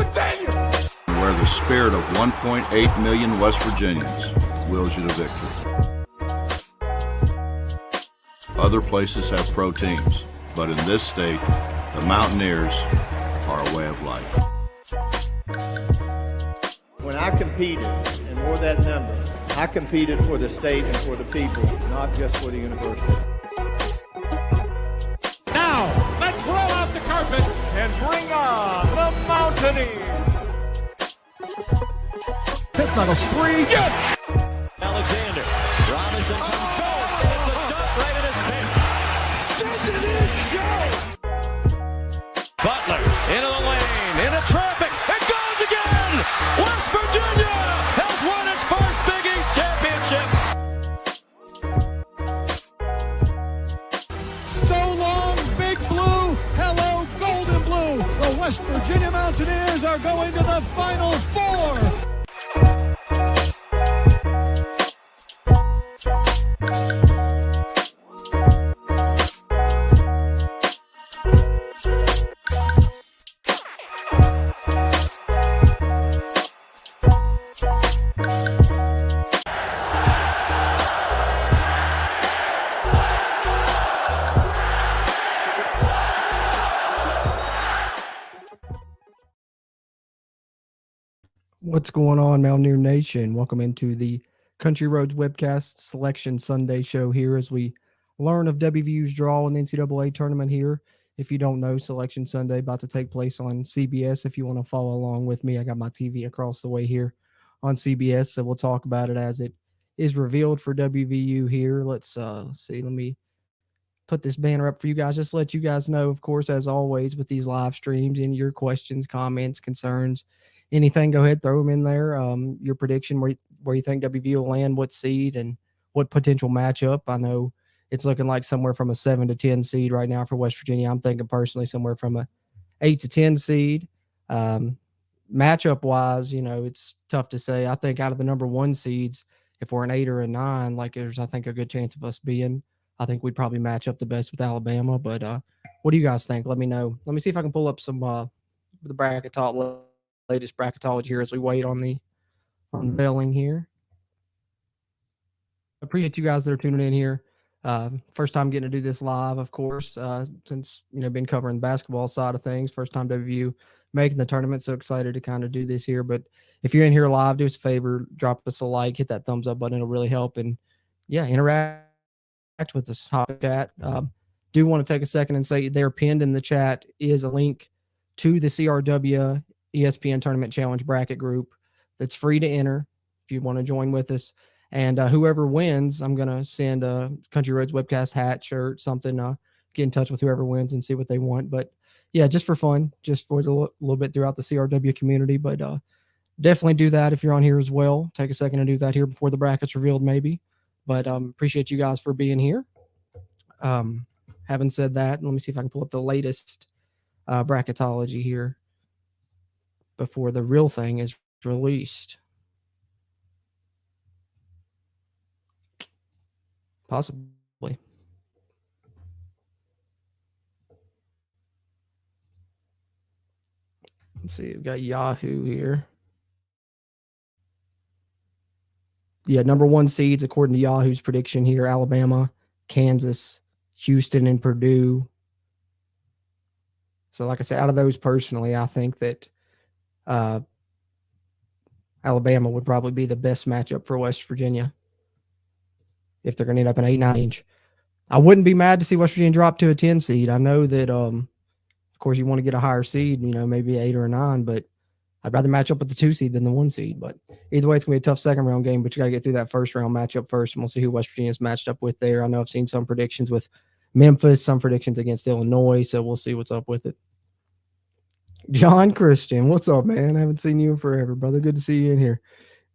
Where the spirit of 1.8 million West Virginians wills you to victory. Other places have pro teams, but in this state, the Mountaineers are a way of life. When I competed, and more that number, I competed for the state and for the people, not just for the university. Now, let's roll out the carpet and bring on the Mountaineers. Pittsnuggle spree. Yes! Alexander. Robinson comes going. It's a dunk right in his pin. Send it in, Joe. Butler into the lane, into traffic. It goes again. West Virginia has won its first Big East championship. So long, Big Blue. Hello, Golden Blue. The West Virginia Mountaineers are going to the Final Four. What's going on, Mountaineer Nation? Welcome into the Country Roads Webcast Selection Sunday show here as we learn of WVU's draw in the NCAA Tournament here. If you don't know, Selection Sunday about to take place on CBS. If you want to follow along with me, I got my TV across the way here on CBS, so we'll talk about it as it is revealed for WVU here. Let's see. Let me put this banner up for you guys. Just to let you guys know, of course, as always, with these live streams, any of your questions, comments, concerns, anything, go ahead, throw them in there. Your prediction, where you think WVU will land, what seed, and what potential matchup. I know it's looking like somewhere from a 7 to 10 seed right now for West Virginia. I'm thinking personally somewhere from a 8 to 10 seed. Matchup-wise, it's tough to say. I think out of the number 1 seeds, if we're an 8 or a 9, like there's, I think, a good chance of us being. I think we'd probably match up the best with Alabama. But what do you guys think? Let me know. Let me see if I can pull up some the bracket top latest bracketology here as we wait on the unveiling here. Appreciate you guys that are tuning in here. First time getting to do this live, of course, since been covering the basketball side of things. First time WVU making the tournament, so excited to kind of do this here. But if you're in here live, do us a favor, drop us a like, hit that thumbs up button. It'll really help, and interact with us. Hot chat. Do want to take a second and say there pinned in the chat is a link to the CRW ESPN Tournament Challenge bracket group that's free to enter if you want to join with us. And whoever wins, I'm going to send a Country Roads Webcast hat, shirt, something, get in touch with whoever wins and see what they want. But, just for fun, just for a little bit throughout the CRW community. But definitely do that if you're on here as well. Take a second to do that here before the bracket's revealed maybe. But appreciate you guys for being here. Having said that, let me see if I can pull up the latest bracketology here before the real thing is released. Possibly. Let's see, we've got Yahoo here. Number 1 seeds, according to Yahoo's prediction here, Alabama, Kansas, Houston, and Purdue. So like I said, out of those personally, I think that Alabama would probably be the best matchup for West Virginia if they're going to end up an 8-9 inch. I wouldn't be mad to see West Virginia drop to a 10 seed. I know that, of course, you want to get a higher seed, maybe 8 or a 9, but I'd rather match up with the 2 seed than the 1 seed. But either way, it's going to be a tough second round game, but you got to get through that first round matchup first, and we'll see who West Virginia's matched up with there. I know I've seen some predictions with Memphis, some predictions against Illinois, so we'll see what's up with it. John Christian, what's up, man? I haven't seen you in forever, brother. Good to see you in here.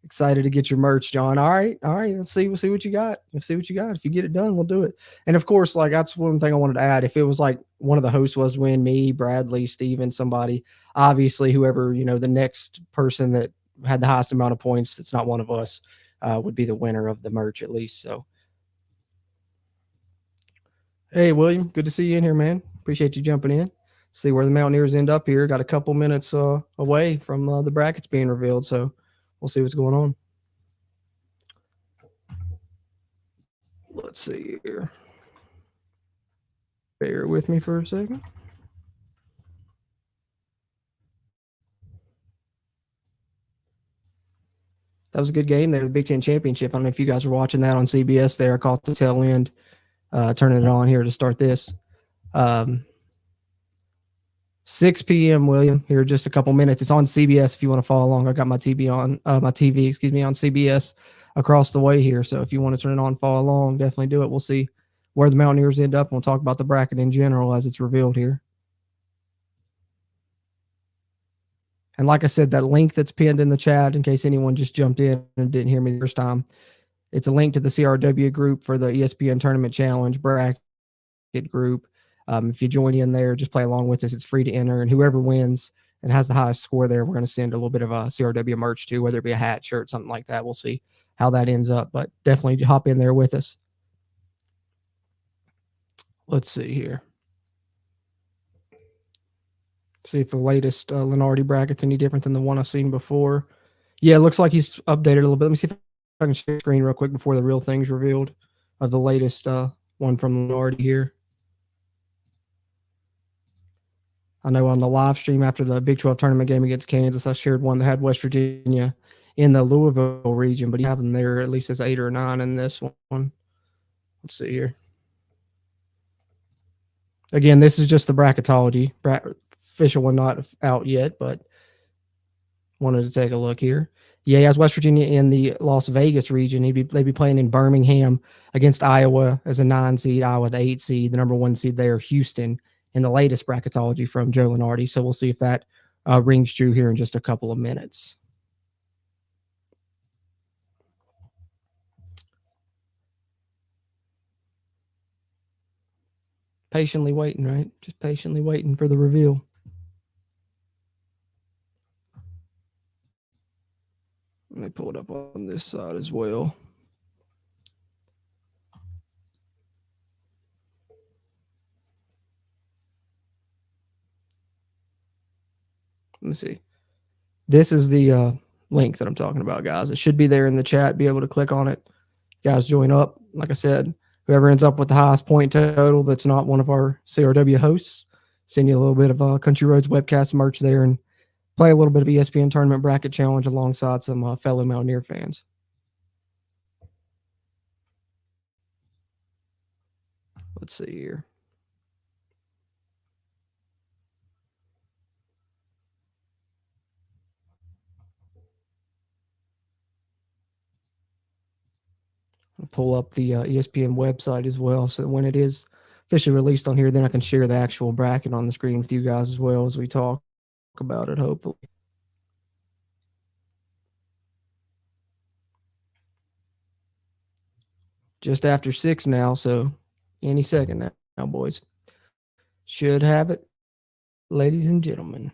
Excited to get your merch, John. All right. Let's see. We'll see what you got. If you get it done, we'll do it. And of course, that's one thing I wanted to add. If it was like one of the hosts was to win, me, Bradley, Steven, somebody, obviously whoever, the next person that had the highest amount of points, that's not one of us, would be the winner of the merch at least. So, hey, William, good to see you in here, man. Appreciate you jumping in. see where the Mountaineers end up here. Got a couple minutes away from the brackets being revealed, so we'll see what's going on. Let's see here. Bear with me for a second. That was a good game there, the Big Ten Championship. I don't know if you guys were watching that on CBS there. I caught the tail end, turning it on here to start this. 6 p.m., William, here just a couple minutes. It's on CBS if you want to follow along. I got my TV on CBS across the way here. So if you want to turn it on, follow along, definitely do it. We'll see where the Mountaineers end up, and we'll talk about the bracket in general as it's revealed here. And like I said, that link that's pinned in the chat, in case anyone just jumped in and didn't hear me the first time, it's a link to the CRW group for the ESPN Tournament Challenge bracket group. If you join in there, just play along with us. It's free to enter, and whoever wins and has the highest score there, we're going to send a little bit of a CRW merch to, whether it be a hat, shirt, something like that. We'll see how that ends up, but definitely hop in there with us. Let's see here. See if the latest Lenardi bracket's any different than the one I've seen before. Yeah, it looks like he's updated a little bit. Let me see if I can share the screen real quick before the real thing's revealed of the latest one from Lenardi here. I know on the live stream after the Big 12 tournament game against Kansas, I shared one that had West Virginia in the Louisville region, but you have them there at least as 8 or 9 in this one. Let's see here. Again, this is just the bracketology. Official one not out yet, but wanted to take a look here. Yeah, he has West Virginia in the Las Vegas region. They'd be playing in Birmingham against Iowa as a 9 seed, Iowa the 8 seed, the number 1 seed there, Houston, in the latest bracketology from Joe Lenardi. So we'll see if that rings true here in just a couple of minutes. Patiently waiting, right? Just patiently waiting for the reveal. Let me pull it up on this side as well. Let me see. This is the link that I'm talking about, guys. It should be there in the chat. Be able to click on it. Guys, join up. Like I said, whoever ends up with the highest point total that's not one of our CRW hosts, send you a little bit of Country Roads webcast merch there and play a little bit of ESPN Tournament Bracket Challenge alongside some fellow Mountaineer fans. Let's see here. I'll pull up the ESPN website as well, so when it is officially released on here, then I can share the actual bracket on the screen with you guys as well as we talk about it, hopefully. Just after 6 now, so any second now, boys. Should have it, ladies and gentlemen.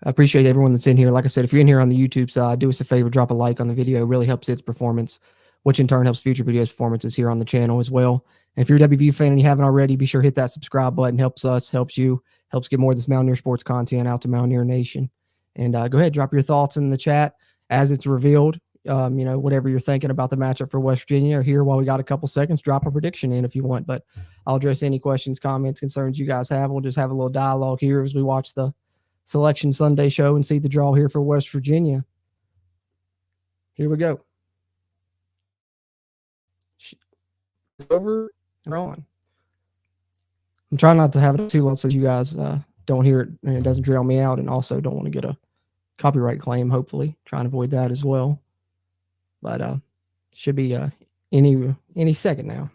I appreciate everyone that's in here. Like I said, if you're in here on the YouTube side, do us a favor, drop a like on the video. It really helps its performance, which in turn helps future videos performances here on the channel as well. And if you're a WVU fan and you haven't already, be sure to hit that subscribe button. Helps us, helps you, helps get more of this Mountaineer sports content out to Mountaineer Nation. And go ahead, drop your thoughts in the chat as it's revealed. Whatever you're thinking about the matchup for West Virginia, or here while we got a couple seconds, drop a prediction in if you want. But I'll address any questions, comments, concerns you guys have. We'll just have a little dialogue here as we watch the Selection Sunday show and see the draw here for West Virginia. Here we go. It's over and on. I'm trying not to have it too long so you guys don't hear it and it doesn't drown me out, and also don't want to get a copyright claim, hopefully. Trying to avoid that as well. But should be any second now.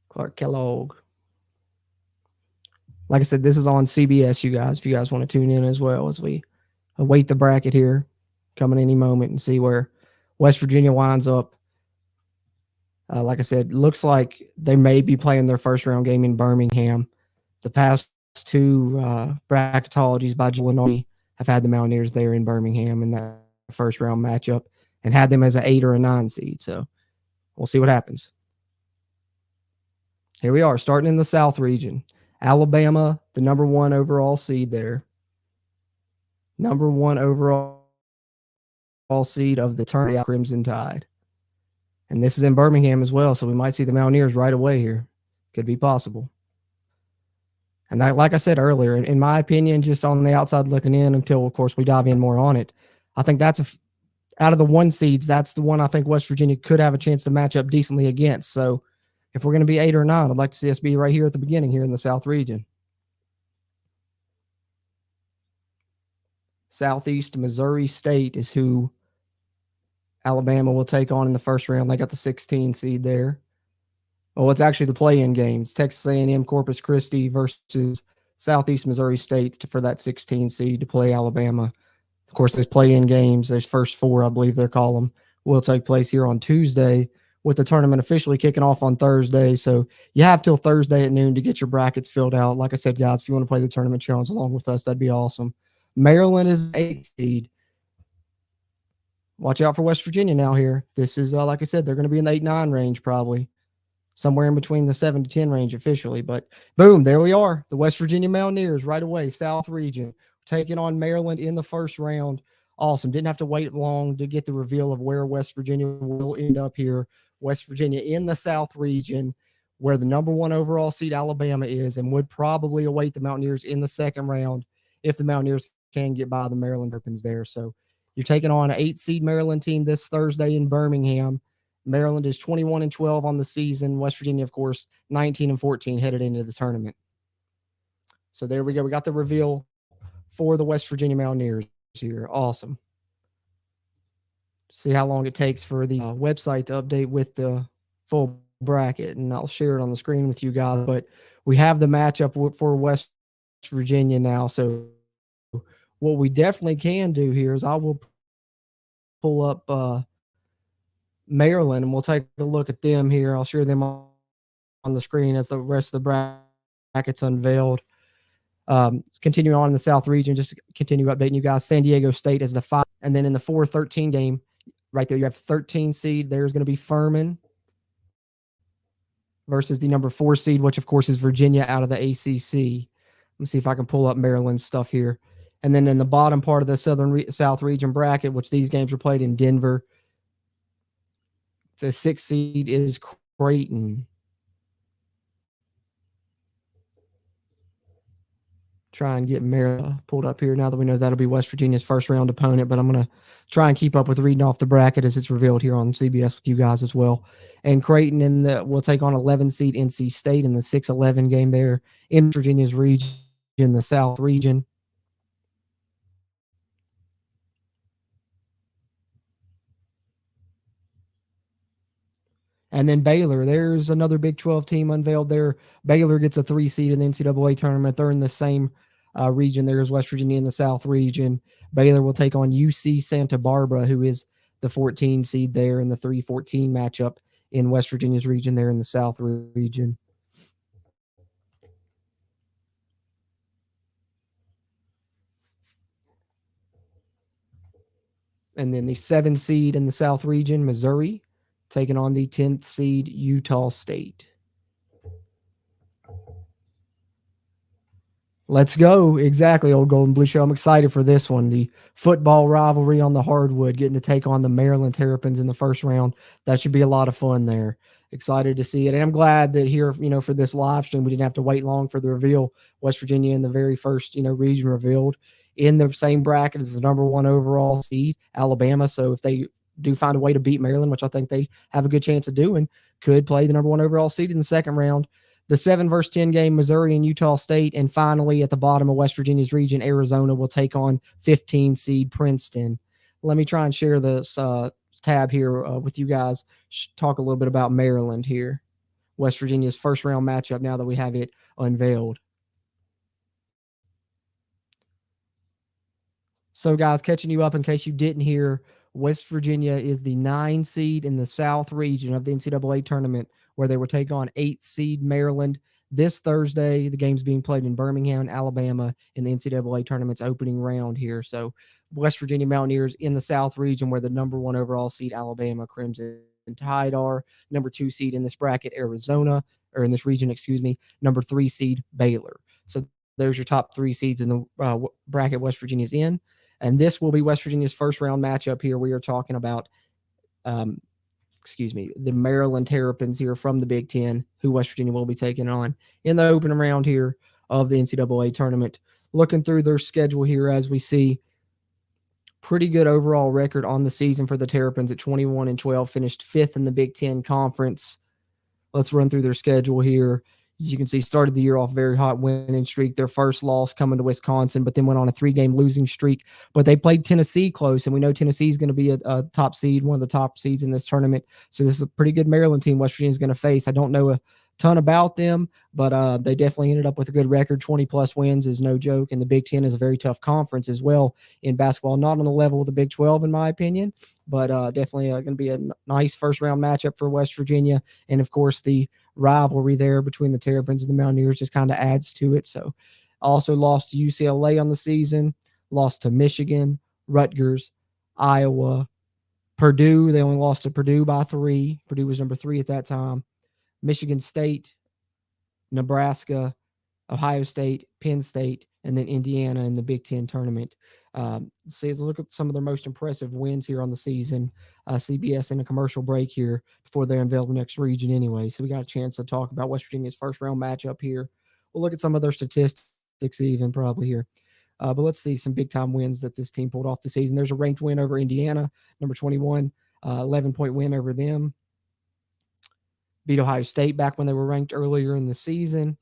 Clark Kellogg. Like I said, this is on CBS, you guys, if you guys want to tune in as well as we await the bracket here coming any moment and see where West Virginia winds up. Like I said, looks like they may be playing their first round game in Birmingham. The past two bracketologies by Illinois have had the Mountaineers there in Birmingham in that first round matchup and had them as an 8 or a 9 seed. So we'll see what happens. Here we are, starting in the South region. Alabama, the number 1 overall seed there. Number 1 overall seed of the tournament, Crimson Tide. And this is in Birmingham as well, so we might see the Mountaineers right away here. Could be possible. And that, like I said earlier, in my opinion, just on the outside looking in until, of course, we dive in more on it, I think that's out of the 1 seeds, that's the one I think West Virginia could have a chance to match up decently against. So if we're going to be 8 or 9, I'd like to see us be right here at the beginning here in the South region. Southeast Missouri State is who Alabama will take on in the first round. They got the 16 seed there. Well, it's actually the play-in games. Texas A&M Corpus Christi versus Southeast Missouri State for that 16 seed to play Alabama. Of course, those play-in games, those first 4, I believe they're called them, will take place here on Tuesday with the tournament officially kicking off on Thursday. So you have till Thursday at noon to get your brackets filled out. Like I said, guys, if you want to play the tournament challenge along with us, that'd be awesome. Maryland is 8 seed. Watch out for West Virginia now here. This is, like I said, they're going to be in the 8-9 range probably. Somewhere in between the 7 to 10 range officially. But boom, there we are. The West Virginia Mountaineers right away, South region, taking on Maryland in the first round. Awesome. Didn't have to wait long to get the reveal of where West Virginia will end up here. West Virginia in the South region, where the number 1 overall seed Alabama is, and would probably await the Mountaineers in the second round if the Mountaineers can get by the Maryland Terrapins there. So you're taking on an 8 seed Maryland team this Thursday in Birmingham. Maryland is 21-12 on the season. West Virginia, of course, 19-14 headed into the tournament. So there we go. We got the reveal for the West Virginia Mountaineers here. Awesome. See how long it takes for the website to update with the full bracket, and I'll share it on the screen with you guys. But we have the matchup for West Virginia now. So what we definitely can do here is I will pull up Maryland, and we'll take a look at them here. I'll share them on the screen as the rest of the brackets unveiled. Continue on in the South region, just to continue updating you guys. San Diego State is the 5, and then in the 4-13 game, right there, you have 13 seed. There's going to be Furman versus the number 4 seed, which of course is Virginia out of the ACC. Let me see if I can pull up Maryland's stuff here. And then in the bottom part of the South region bracket, which these games are played in Denver, the 6th seed is Creighton. Try and get Maryland pulled up here now that we know that'll be West Virginia's first round opponent, but I'm going to try and keep up with reading off the bracket as it's revealed here on CBS with you guys as well. And Creighton will take on 11 seed NC State in the 6-11 game there in Virginia's region, in the South region. And then Baylor, there's another Big 12 team unveiled there. Baylor gets a 3 seed in the NCAA tournament. They're in the same region there as West Virginia in the South region. Baylor will take on UC Santa Barbara, who is the 14 seed there in the 3-14 matchup in West Virginia's region there in the South region. And then the 7 seed in the South region, Missouri, taking on the 10th seed Utah State. Let's go. Exactly, old Golden Blue Show. I'm excited for this one. The football rivalry on the hardwood, getting to take on the Maryland Terrapins in the first round. That should be a lot of fun there. Excited to see it. And I'm glad that here, for this live stream, we didn't have to wait long for the reveal. West Virginia in the very first, region revealed in the same bracket as the number 1 overall seed, Alabama. So if they do find a way to beat Maryland, which I think they have a good chance of doing, could play the number 1 overall seed in the second round. The 7 versus 10 game, Missouri and Utah State. And finally, at the bottom of West Virginia's region, Arizona will take on 15 seed Princeton. Let me try and share this tab here with you guys. Talk a little bit about Maryland here. West Virginia's first round matchup now that we have it unveiled. So guys, catching you up in case you didn't hear, West Virginia is the 9 seed in the South region of the NCAA tournament, where they will take on 8 seed Maryland. this Thursday. The game's being played in Birmingham, Alabama, in the NCAA tournament's opening round here. So West Virginia Mountaineers in the South region, where the number 1 overall seed Alabama Crimson Tide are, number 2 seed in this bracket Arizona, or in this region, excuse me, number 3 seed Baylor. So there's your top 3 seeds in the bracket West Virginia's in. And this will be West Virginia's first round matchup here. We are talking about, the Maryland Terrapins here from the Big Ten, who West Virginia will be taking on in the opening round here of the NCAA tournament. Looking through their schedule here, as we see, pretty good overall record on the season for the Terrapins at 21-12, finished 5th in the Big Ten Conference. Let's run through their schedule here. As you can see, started the year off very hot winning streak. Their first loss coming to Wisconsin, but then went on a 3-game losing streak. But they played Tennessee close, and we know Tennessee is going to be a top seed, one of the top seeds in this tournament. So this is a pretty good Maryland team West Virginia is going to face. I don't know a ton about them, but they definitely ended up with a good record. 20-plus wins is no joke, and the Big Ten is a very tough conference as well in basketball. Not on the level of the Big 12, in my opinion, but definitely going to be a nice first-round matchup for West Virginia. And, of course, the rivalry there between the Terrapins and the Mountaineers just kind of adds to it. So also lost to UCLA on the season, lost to Michigan, Rutgers, Iowa, Purdue. They only lost to Purdue by 3. Purdue was number 3 at that time. Michigan State, Nebraska, Ohio State, Penn State, and then Indiana in the Big Ten tournament. Let's look at some of their most impressive wins here on the season. CBS in a commercial break here before they unveil the next region anyway. So we got a chance to talk about West Virginia's first round matchup here. We'll look at some of their statistics even probably here. But let's see some big time wins that this team pulled off the season. There's a ranked win over Indiana, number 21, 11-point win over them. Beat Ohio State back when they were ranked earlier in the season.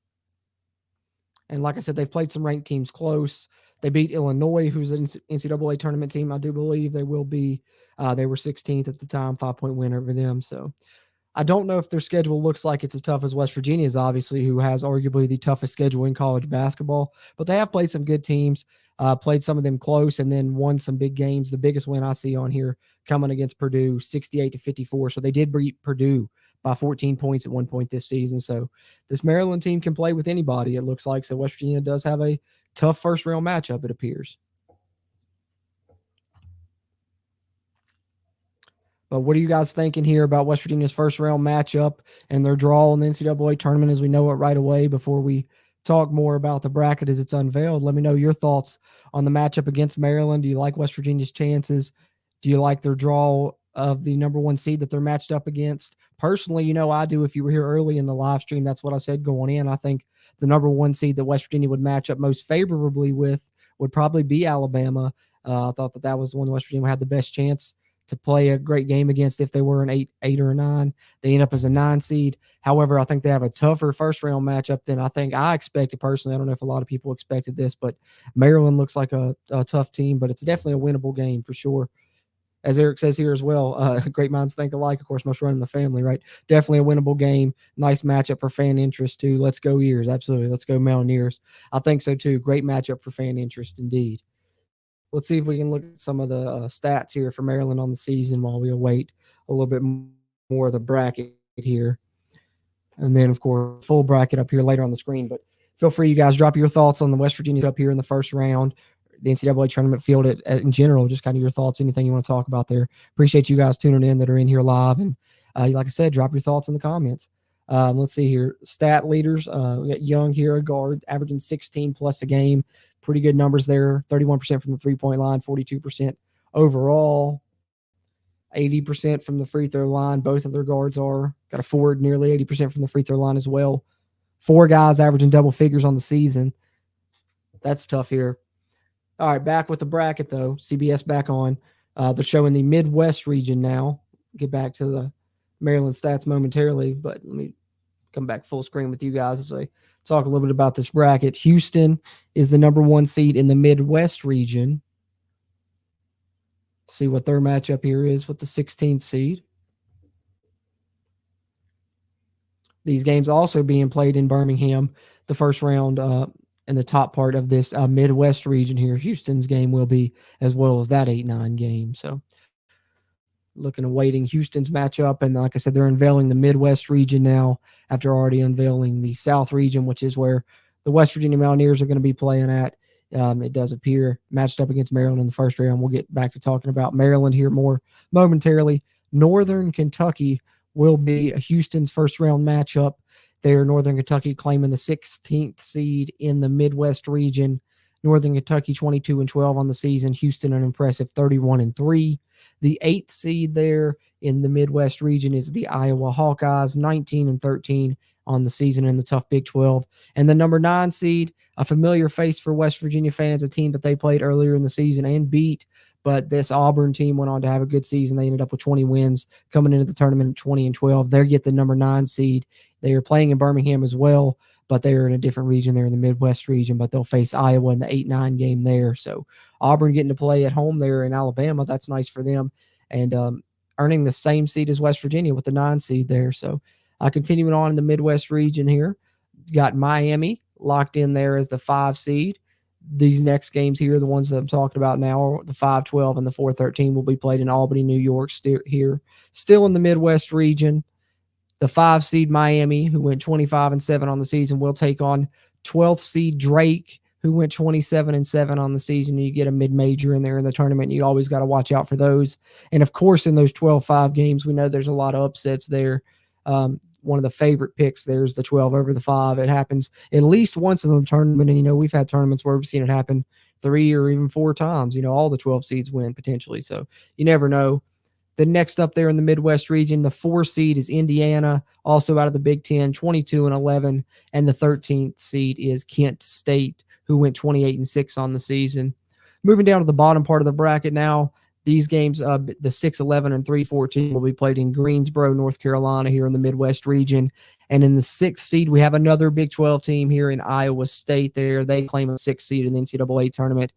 And like I said, they've played some ranked teams close. They beat Illinois, who's an NCAA tournament team. I do believe they will be. They were 16th at the time, 5-point win over them. So I don't know if their schedule looks like it's as tough as West Virginia's, obviously, who has arguably the toughest schedule in college basketball. But they have played some good teams, played some of them close, and then won some big games. The biggest win I see on here coming against Purdue, 68-54. So they did beat Purdue by 14 points at one point this season. So this Maryland team can play with anybody, it looks like. So West Virginia does have a tough first-round matchup, it appears. But what are you guys thinking here about West Virginia's first-round matchup and their draw in the NCAA tournament as we know it right away before we talk more about the bracket as it's unveiled? Let me know your thoughts on the matchup against Maryland. Do you like West Virginia's chances? Do you like their draw of the number 1 seed that they're matched up against? Personally, I do. If you were here early in the live stream, that's what I said going in. I think the number 1 seed that West Virginia would match up most favorably with would probably be Alabama. I thought that was the one West Virginia would have the best chance to play a great game against if they were an 8 or a 9. They end up as a 9 seed. However, I think they have a tougher first-round matchup than I think I expected personally. I don't know if a lot of people expected this, but Maryland looks like a tough team, but it's definitely a winnable game for sure. As Eric says here as well, great minds think alike. Of course, must run in the family, right? Definitely a winnable game. Nice matchup for fan interest, too. Let's go Ears. Absolutely. Let's go Mountaineers. I think so, too. Great matchup for fan interest, indeed. Let's see if we can look at some of the stats here for Maryland on the season while we await a little bit more of the bracket here. And then, of course, full bracket up here later on the screen. But feel free, you guys, drop your thoughts on the West Virginia up here in the first round. The NCAA tournament field in general, just kind of your thoughts, anything you want to talk about there. Appreciate you guys tuning in that are in here live. And like I said, drop your thoughts in the comments. Let's see here. Stat leaders, we got Young here, a guard, averaging 16 plus a game. Pretty good numbers there. 31% from the three-point line, 42% overall, 80% from the free throw line. Both of their guards are. Got a forward nearly 80% from the free throw line as well. 4 guys averaging double figures on the season. That's tough here. All right, back with the bracket, though. CBS back on. They're showing the Midwest region now. Get back to the Maryland stats momentarily, but let me come back full screen with you guys as I talk a little bit about this bracket. Houston is the number 1 seed in the Midwest region. See what their matchup here is with the 16th seed. These games also being played in Birmingham, the first round in the top part of this Midwest region here. Houston's game will be as well as that 8-9 game. So looking awaiting Houston's matchup. And like I said, they're unveiling the Midwest region now after already unveiling the South region, which is where the West Virginia Mountaineers are going to be playing at. It does appear matched up against Maryland in the first round. We'll get back to talking about Maryland here more momentarily. Northern Kentucky will be Houston's first round matchup. There, Northern Kentucky claiming the 16th seed in the Midwest region. Northern Kentucky 22-12 on the season. Houston an impressive 31-3. The 8th seed there in the Midwest region is the Iowa Hawkeyes, 19-13 on the season in the tough Big 12. And the number 9 seed, a familiar face for West Virginia fans, a team that they played earlier in the season and beat. But this Auburn team went on to have a good season. They ended up with 20 wins coming into the tournament at 20-12. They get the number 9 seed. They are playing in Birmingham as well, but they're in a different region. They're in the Midwest region, but they'll face Iowa in the 8-9 game there. So Auburn getting to play at home there in Alabama. That's nice for them. And earning the same seed as West Virginia with the 9 seed there. So continuing on in the Midwest region here, got Miami locked in there as the 5 seed. These next games here, the ones that I'm talking about now, the 5-12 and the 4-13 will be played in Albany, New York here. Still in the Midwest region, the 5 seed Miami, who went 25-7 on the season, will take on 12th seed Drake, who went 27-7 on the season. You get a mid-major in there in the tournament. You always got to watch out for those. And of course, in those 12-5 games, we know there's a lot of upsets there. One of the favorite picks there is the 12 over the 5. It happens at least once in the tournament. And, we've had tournaments where we've seen it happen 3 or even 4 times. All the 12 seeds win potentially. So you never know. The next up there in the Midwest region, the 4 seed is Indiana, also out of the Big Ten, 22-11. And the 13th seed is Kent State, who went 28-6 on the season. Moving down to the bottom part of the bracket now, these games, the 6-11 and 3-14 will be played in Greensboro, North Carolina here in the Midwest region. And in the 6th seed, we have another Big 12 team here in Iowa State there. They claim a 6th seed in the NCAA tournament,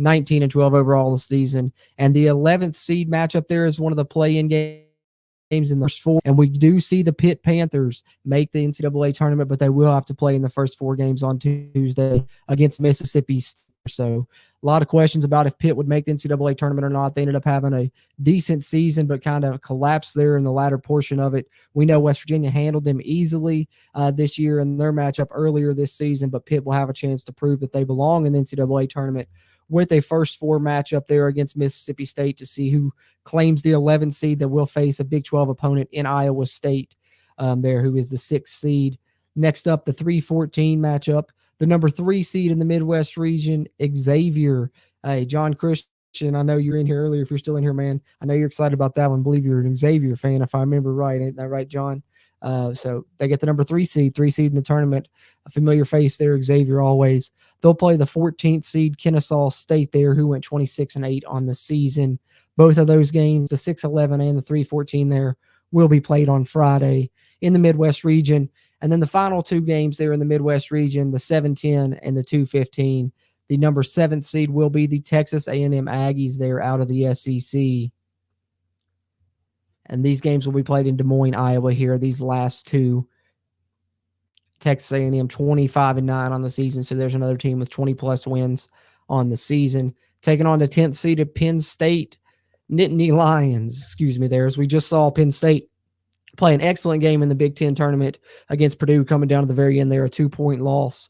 19-12 overall this season. And the 11th seed matchup there is one of the play-in games in the first 4. And we do see the Pitt Panthers make the NCAA tournament, but they will have to play in the first 4 games on Tuesday against Mississippi State. So a lot of questions about if Pitt would make the NCAA tournament or not. They ended up having a decent season, but kind of collapsed there in the latter portion of it. We know West Virginia handled them easily this year in their matchup earlier this season, but Pitt will have a chance to prove that they belong in the NCAA tournament with a first 4 matchup there against Mississippi State to see who claims the 11th seed that will face a Big 12 opponent in Iowa State there, who is the 6th seed. Next up, the 3-14 matchup. The number 3 seed in the Midwest region, Xavier. Hey, John Christian, I know you're in here earlier. If you're still in here, man, I know you're excited about that one. I believe you're an Xavier fan, if I remember right. Ain't that right, John? So they get the number 3 seed in the tournament. A familiar face there, Xavier always. They'll play the 14th seed Kennesaw State there, who went 26-8 on the season. Both of those games, the 6-11 and the 3-14 there, will be played on Friday in the Midwest region. And then the final 2 games there in the Midwest region, the 7-10 and the 2-15. The number 7th seed will be the Texas A&M Aggies there out of the SEC. And these games will be played in Des Moines, Iowa here, these last 2. Texas A&M 25-9 on the season, so there's another team with 20-plus wins on the season. Taking on the 10th seeded Penn State Nittany Lions, there, as we just saw Penn State play an excellent game in the Big Ten tournament against Purdue, coming down to the very end there, a 2-point loss.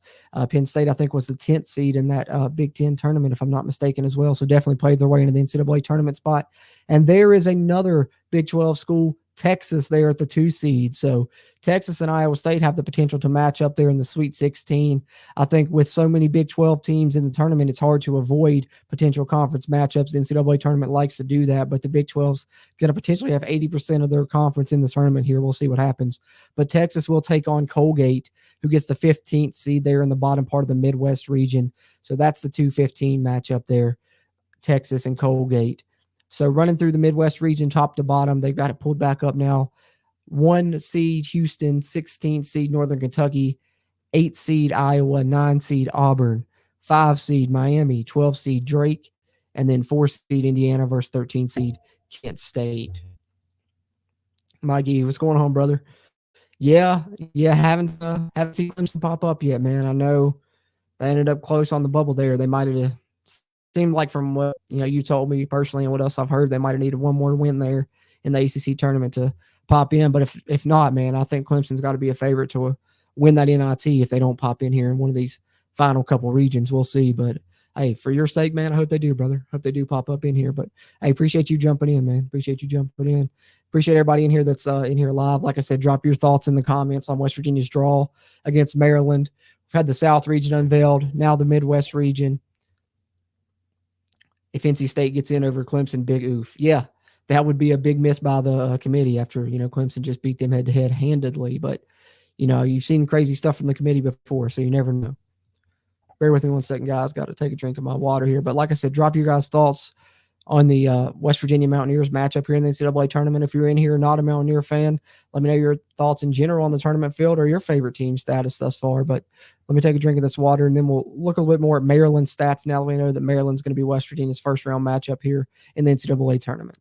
Penn State, I think, was the 10th seed in that Big Ten tournament, if I'm not mistaken, as well. So definitely played their way into the NCAA tournament spot. And there is another Big 12 school, Texas, there at the 2 seed. So Texas and Iowa State have the potential to match up there in the Sweet 16. I think with so many Big 12 teams in the tournament, it's hard to avoid potential conference matchups. The NCAA tournament likes to do that, but the Big 12's going to potentially have 80% of their conference in the tournament here. We'll see what happens. But Texas will take on Colgate, who gets the 15th seed there in the bottom part of the Midwest region. So that's the 2-15 matchup there, Texas and Colgate. So running through the Midwest region, top to bottom, they've got it pulled back up now. 1 seed Houston, 16 seed Northern Kentucky, 8 seed Iowa, 9 seed Auburn, 5 seed Miami, 12 seed Drake, and then 4 seed Indiana versus 13 seed Kent State. Mikey, what's going on, brother? Yeah, haven't seen Clemson pop up yet, man. I know they ended up close on the bubble there. They might have seemed like, from what you told me personally and what else I've heard, they might have needed one more win there in the ACC tournament to pop in. But if not, man, I think Clemson's got to be a favorite to win that NIT if they don't pop in here in one of these final couple regions. We'll see. But hey, for your sake, man, I hope they do, brother. Hope they do pop up in here. But I appreciate you jumping in, man. Appreciate you jumping in. Appreciate everybody in here that's in here live. Like I said, drop your thoughts in the comments on West Virginia's draw against Maryland. We've had the South region unveiled, now the Midwest region. If NC State gets in over Clemson, big oof. Yeah, that would be a big miss by the committee after, Clemson just beat them head-to-head handedly. But, you've seen crazy stuff from the committee before, so you never know. Bear with me one second, guys. Got to take a drink of my water here. But like I said, drop your guys' thoughts on the West Virginia Mountaineers matchup here in the NCAA tournament. If you're in here not a Mountaineer fan, let me know your thoughts in general on the tournament field or your favorite team status thus far. But let me take a drink of this water, and then we'll look a little bit more at Maryland stats now that we know that Maryland's going to be West Virginia's first-round matchup here in the NCAA tournament.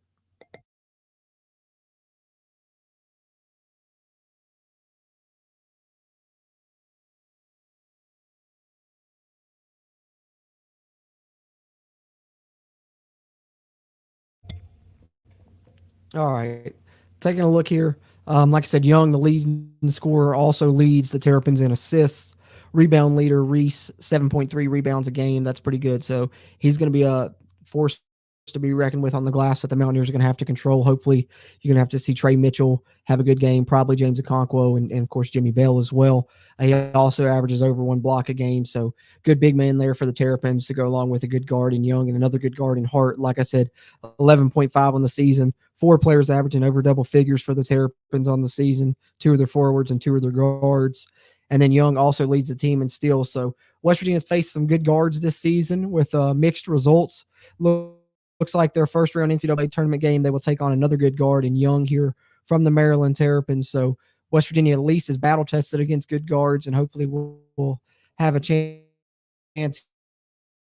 All right. Taking a look here. Like I said, Young, the leading scorer, also leads the Terrapins in assists. Rebound leader, Reese, 7.3 rebounds a game. That's pretty good. So he's going to be a force to be reckoned with on the glass that the Mountaineers are going to have to control. Hopefully, you're going to have to see Trey Mitchell have a good game, probably James Okonkwo, and of course, Jimmy Bell as well. He also averages over 1 block a game. So good big man there for the Terrapins to go along with a good guard in Young and another good guard in Hart. Like I said, 11.5 on the season. 4 players averaging over double figures for the Terrapins on the season. 2 of their forwards and 2 of their guards. And then Young also leads the team in steals. So West Virginia's faced some good guards this season with mixed results. Looks like their first-round NCAA tournament game, they will take on another good guard in Young here from the Maryland Terrapins. So West Virginia at least is battle-tested against good guards, and hopefully we'll have a chance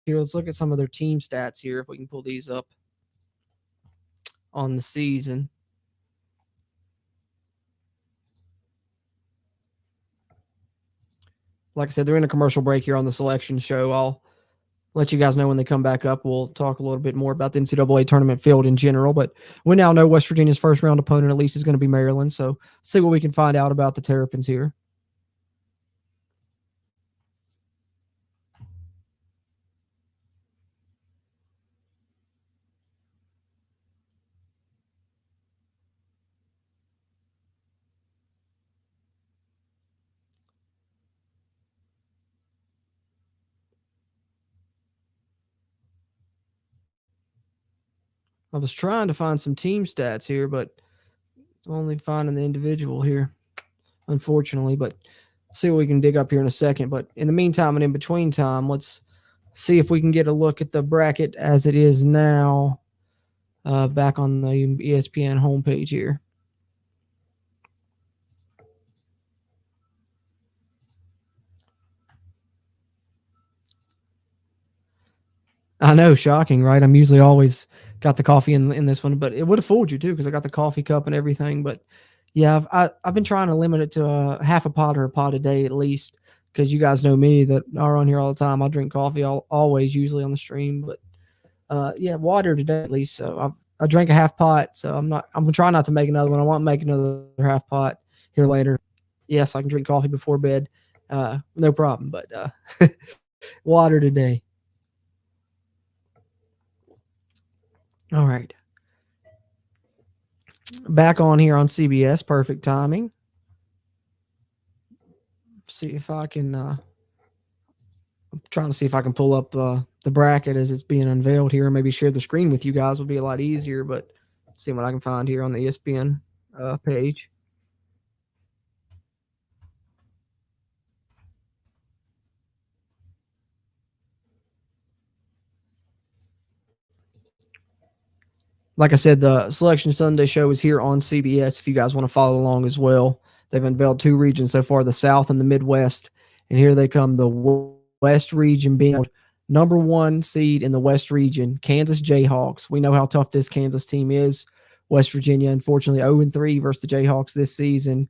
here. Let's look at some of their team stats here if we can pull these up on the season. Like I said, they're in a commercial break here on the selection show. I'll let you guys know when they come back up. We'll talk a little bit more about the NCAA tournament field in general, but we now know West Virginia's first round opponent at least is going to be Maryland. So see what we can find out about the Terrapins here. I was trying to find some team stats here, but only finding the individual here, unfortunately. But see what we can dig up here in a second. But in the meantime and in between time, let's see if we can get a look at the bracket as it is now back on the ESPN homepage here. I know, shocking, right? I'm usually always got the coffee in this one, but it would have fooled you too because I got the coffee cup and everything. But yeah, I've been trying to limit it to half a pot or a pot a day at least because you guys know me that are on here all the time. I drink coffee always, usually on the stream, but yeah, water today at least. So I drank a half pot, so I'm gonna try not to make another one. I want to make another half pot here later. Yes, I can drink coffee before bed, no problem. But water today. All right. Back on here on CBS. Perfect timing. See if I can I'm trying to see if I can pull up the bracket as it's being unveiled here. Maybe share the screen with you guys would be a lot easier, but see what I can find here on the ESPN page. Like I said, the Selection Sunday show is here on CBS if you guys want to follow along as well. They've unveiled 2 regions so far, the South and the Midwest. And here they come, the West region being number 1 seed in the West region, Kansas Jayhawks. We know how tough this Kansas team is. West Virginia, unfortunately, 0-3 versus the Jayhawks this season,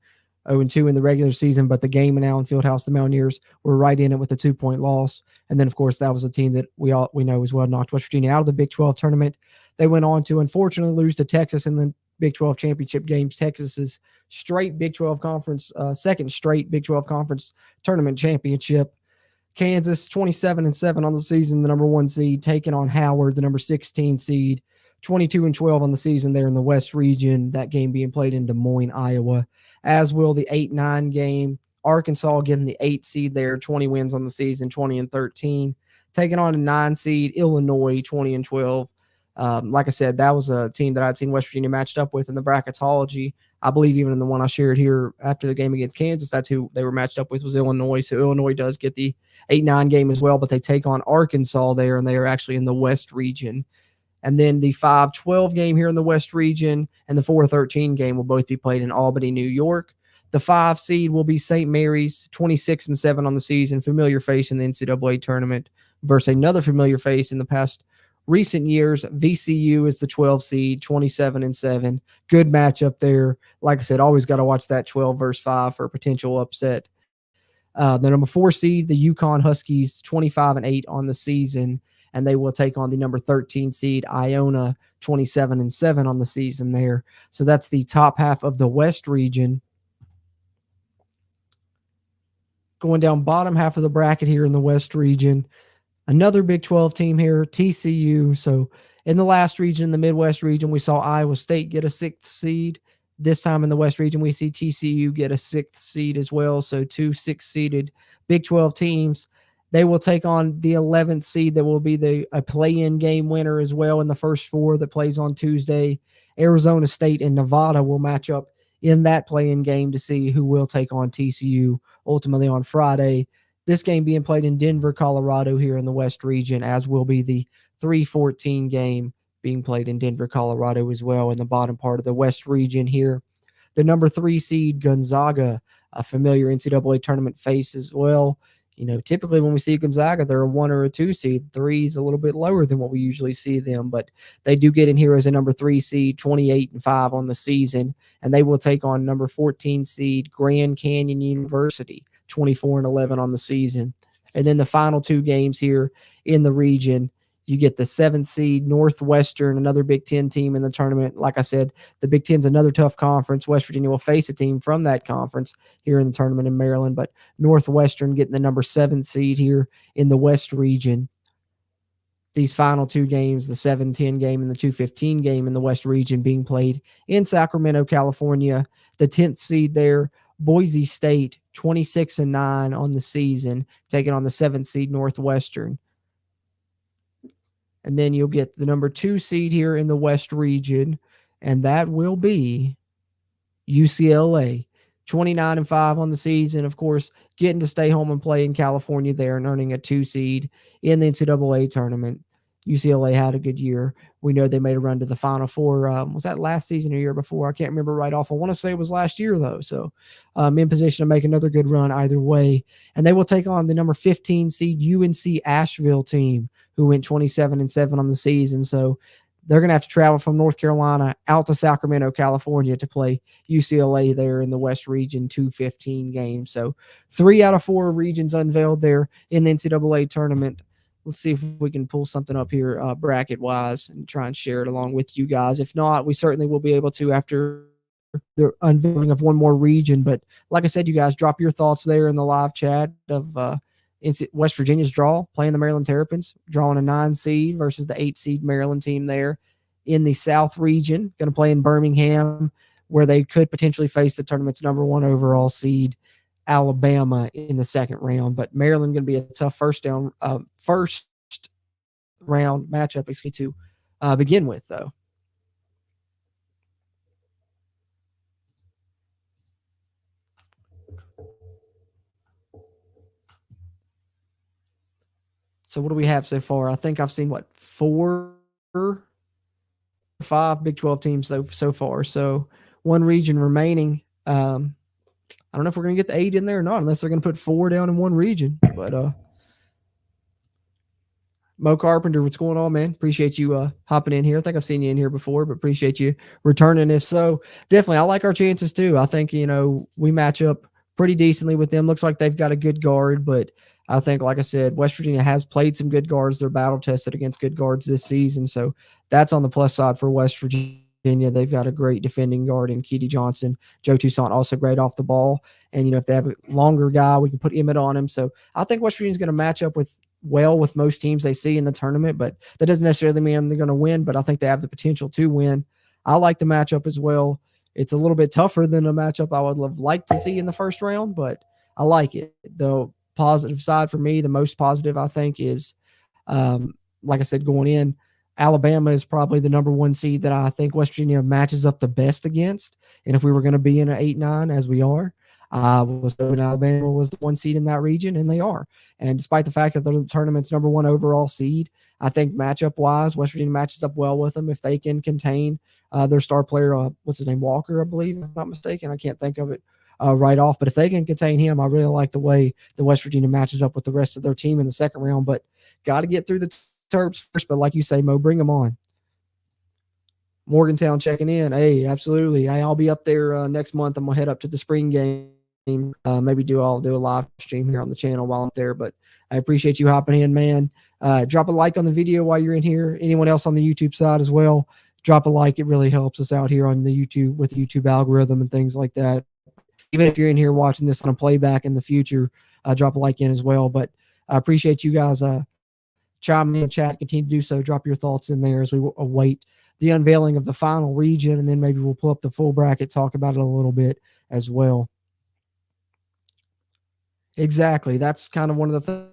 0-2 in the regular season. But the game in Allen Fieldhouse, the Mountaineers were right in it with a 2-point loss. And then, of course, that was a team that we know as well knocked West Virginia out of the Big 12 tournament. They went on to, unfortunately, lose to Texas in the Big 12 championship games. Texas's straight Big 12 conference, second straight Big 12 conference tournament championship. Kansas 27-7 on the season, the number 1 seed, taking on Howard, the number 16 seed. 22-12 on the season there in the West region. That game being played in Des Moines, Iowa, as will the 8-9 game. Arkansas getting the 8 seed there, 20 wins on the season, 20-13. Taking on a 9 seed, Illinois, 20-12. Like I said, that was a team that I'd seen West Virginia matched up with in the bracketology. I believe even in the one I shared here after the game against Kansas, that's who they were matched up with, was Illinois. So Illinois does get the 8-9 game as well, but they take on Arkansas there, and they are actually in the West region. And then the 5-12 game here in the West region and the 4-13 game will both be played in Albany, New York. The 5 seed will be St. Mary's, 26-7 on the season, familiar face in the NCAA tournament, versus another familiar face in the past recent years. VCU is the 12 seed, 27-7. Good matchup there. Like I said, always got to watch that 12 versus 5 for a potential upset. The number 4 seed, the Yukon Huskies, 25-8 on the season, and they will take on the number 13 seed, Iona, 27-7 on the season there. So that's the top half of the West region. Going down bottom half of the bracket here in the West region, another Big 12 team here, TCU. So in the last region, the Midwest region, we saw Iowa State get a 6th seed. This time in the West region, we see TCU get a 6th seed as well. So 2 6-seeded Big 12 teams. They will take on the 11th seed that will be a play-in game winner as well in the first 4 that plays on Tuesday. Arizona State and Nevada will match up in that play-in game to see who will take on TCU ultimately on Friday. This game being played in Denver, Colorado here in the West region, as will be the 3-14 game being played in Denver, Colorado as well in the bottom part of the West region here. The number 3 seed, Gonzaga, a familiar NCAA tournament face as well. You know, typically when we see Gonzaga, they're a 1 or a 2 seed. 3 is a little bit lower than what we usually see them, but they do get in here as a number 3 seed, 28-5 on the season, and they will take on number 14 seed, Grand Canyon University, 24-11 on the season. And then the final 2 games here in the region, you get the 7th seed, Northwestern, another Big Ten team in the tournament. Like I said, the Big Ten's another tough conference. West Virginia will face a team from that conference here in the tournament in Maryland, but Northwestern getting the number 7 seed here in the West region. These final 2 games, the 7-10 game and the 2-15 game in the West region, being played in Sacramento, California. The 10th seed there, Boise State, 26-9 on the season, taking on the 7th seed Northwestern. And then you'll get the number 2 seed here in the West region, and that will be UCLA, 29-5 on the season. Of course, getting to stay home and play in California there and earning a 2 seed in the NCAA tournament. UCLA had a good year. We know they made a run to the Final Four. Was that last season or year before? I can't remember right off. I want to say it was last year, though. So in position to make another good run either way. And they will take on the number 15 seed UNC Asheville team, who went 27-7 on the season. So they're going to have to travel from North Carolina out to Sacramento, California to play UCLA there in the West region 2-15 game. So 3 out of 4 regions unveiled there in the NCAA tournament. Let's see if we can pull something up here bracket-wise and try and share it along with you guys. If not, we certainly will be able to after the unveiling of one more region. But like I said, you guys drop your thoughts there in the live chat of West Virginia's draw, playing the Maryland Terrapins, drawing a 9 seed versus the 8 seed Maryland team there in the South region. Going to play in Birmingham, where they could potentially face the tournament's number 1 overall seed, Alabama, in the second round. But Maryland going to be a tough first round matchup, to begin with, though. So what do we have so far? I think I've seen 4 or 5 Big 12 teams so far. So 1 region remaining. I don't know if we're going to get the 8 in there or not, unless they're going to put 4 down in 1 region. But Mo Carpenter, what's going on, man? Appreciate you hopping in here. I think I've seen you in here before, but appreciate you returning. If so, definitely, I like our chances too. I think, we match up pretty decently with them. Looks like they've got a good guard, but I think, like I said, West Virginia has played some good guards. They're battle tested against good guards this season, so that's on the plus side for West Virginia. Virginia. They've got a great defending guard in Keedy Johnson. Joe Toussaint also great off the ball. And, if they have a longer guy, we can put Emmett on him. So I think West Virginia's going to match up with most teams they see in the tournament, but that doesn't necessarily mean they're going to win, but I think they have the potential to win. I like the matchup as well. It's a little bit tougher than a matchup I would have liked to see in the first round, but I like it. The positive side for me, the most positive, I think, is, like I said, going in, Alabama is probably the number one seed that I think West Virginia matches up the best against. And if we were going to be in an 8-9, as we are, I was hoping Alabama was the one seed in that region, and they are. And despite the fact that they're the tournament's number one overall seed, I think matchup-wise, West Virginia matches up well with them if they can contain their star player, what's his name, Walker, I believe, if I'm not mistaken. I can't think of it right off. But if they can contain him, I really like the way the West Virginia matches up with the rest of their team in the second round. But got to get through the Terps first. But like you say, Mo, bring them on. Morgantown checking in. Hey, absolutely. Hey, I'll be up there next month. I'm going to head up to the spring game. Maybe I'll do a live stream here on the channel while I'm there. But I appreciate you hopping in, man. Drop a like on the video while you're in here. Anyone else on the YouTube side as well, drop a like. It really helps us out here on the YouTube with the YouTube algorithm and things like that. Even if you're in here watching this on a playback in the future, drop a like in as well. But I appreciate you guys chiming in the chat. Continue to do so. Drop your thoughts in there as we await the unveiling of the final region, and then maybe we'll pull up the full bracket, talk about it a little bit as well. Exactly. That's kind of one of the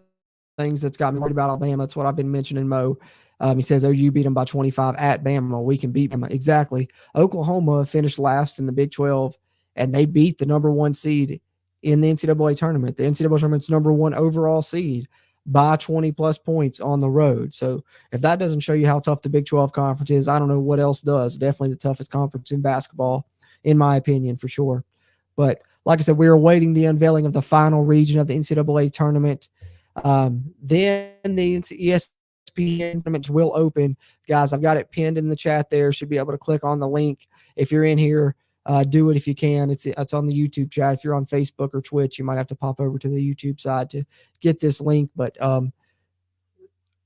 things that's got me worried about Alabama. That's what I've been mentioning, Mo. He says, OU beat them by 25 at Bama. We can beat them. Exactly. Oklahoma finished last in the Big 12, and they beat the number one seed in the NCAA tournament. The NCAA tournament's number one overall seed by 20-plus points on the road. So if that doesn't show you how tough the Big 12 conference is, I don't know what else does. Definitely the toughest conference in basketball, in my opinion, for sure. But like I said, we're awaiting the unveiling of the final region of the NCAA tournament. Then the ESPN tournament will open. Guys, I've got it pinned in the chat there. Should be able to click on the link. If you're in here, do it if you can. It's on the YouTube chat. If you're on Facebook or Twitch, you might have to pop over to the YouTube side to get this link. But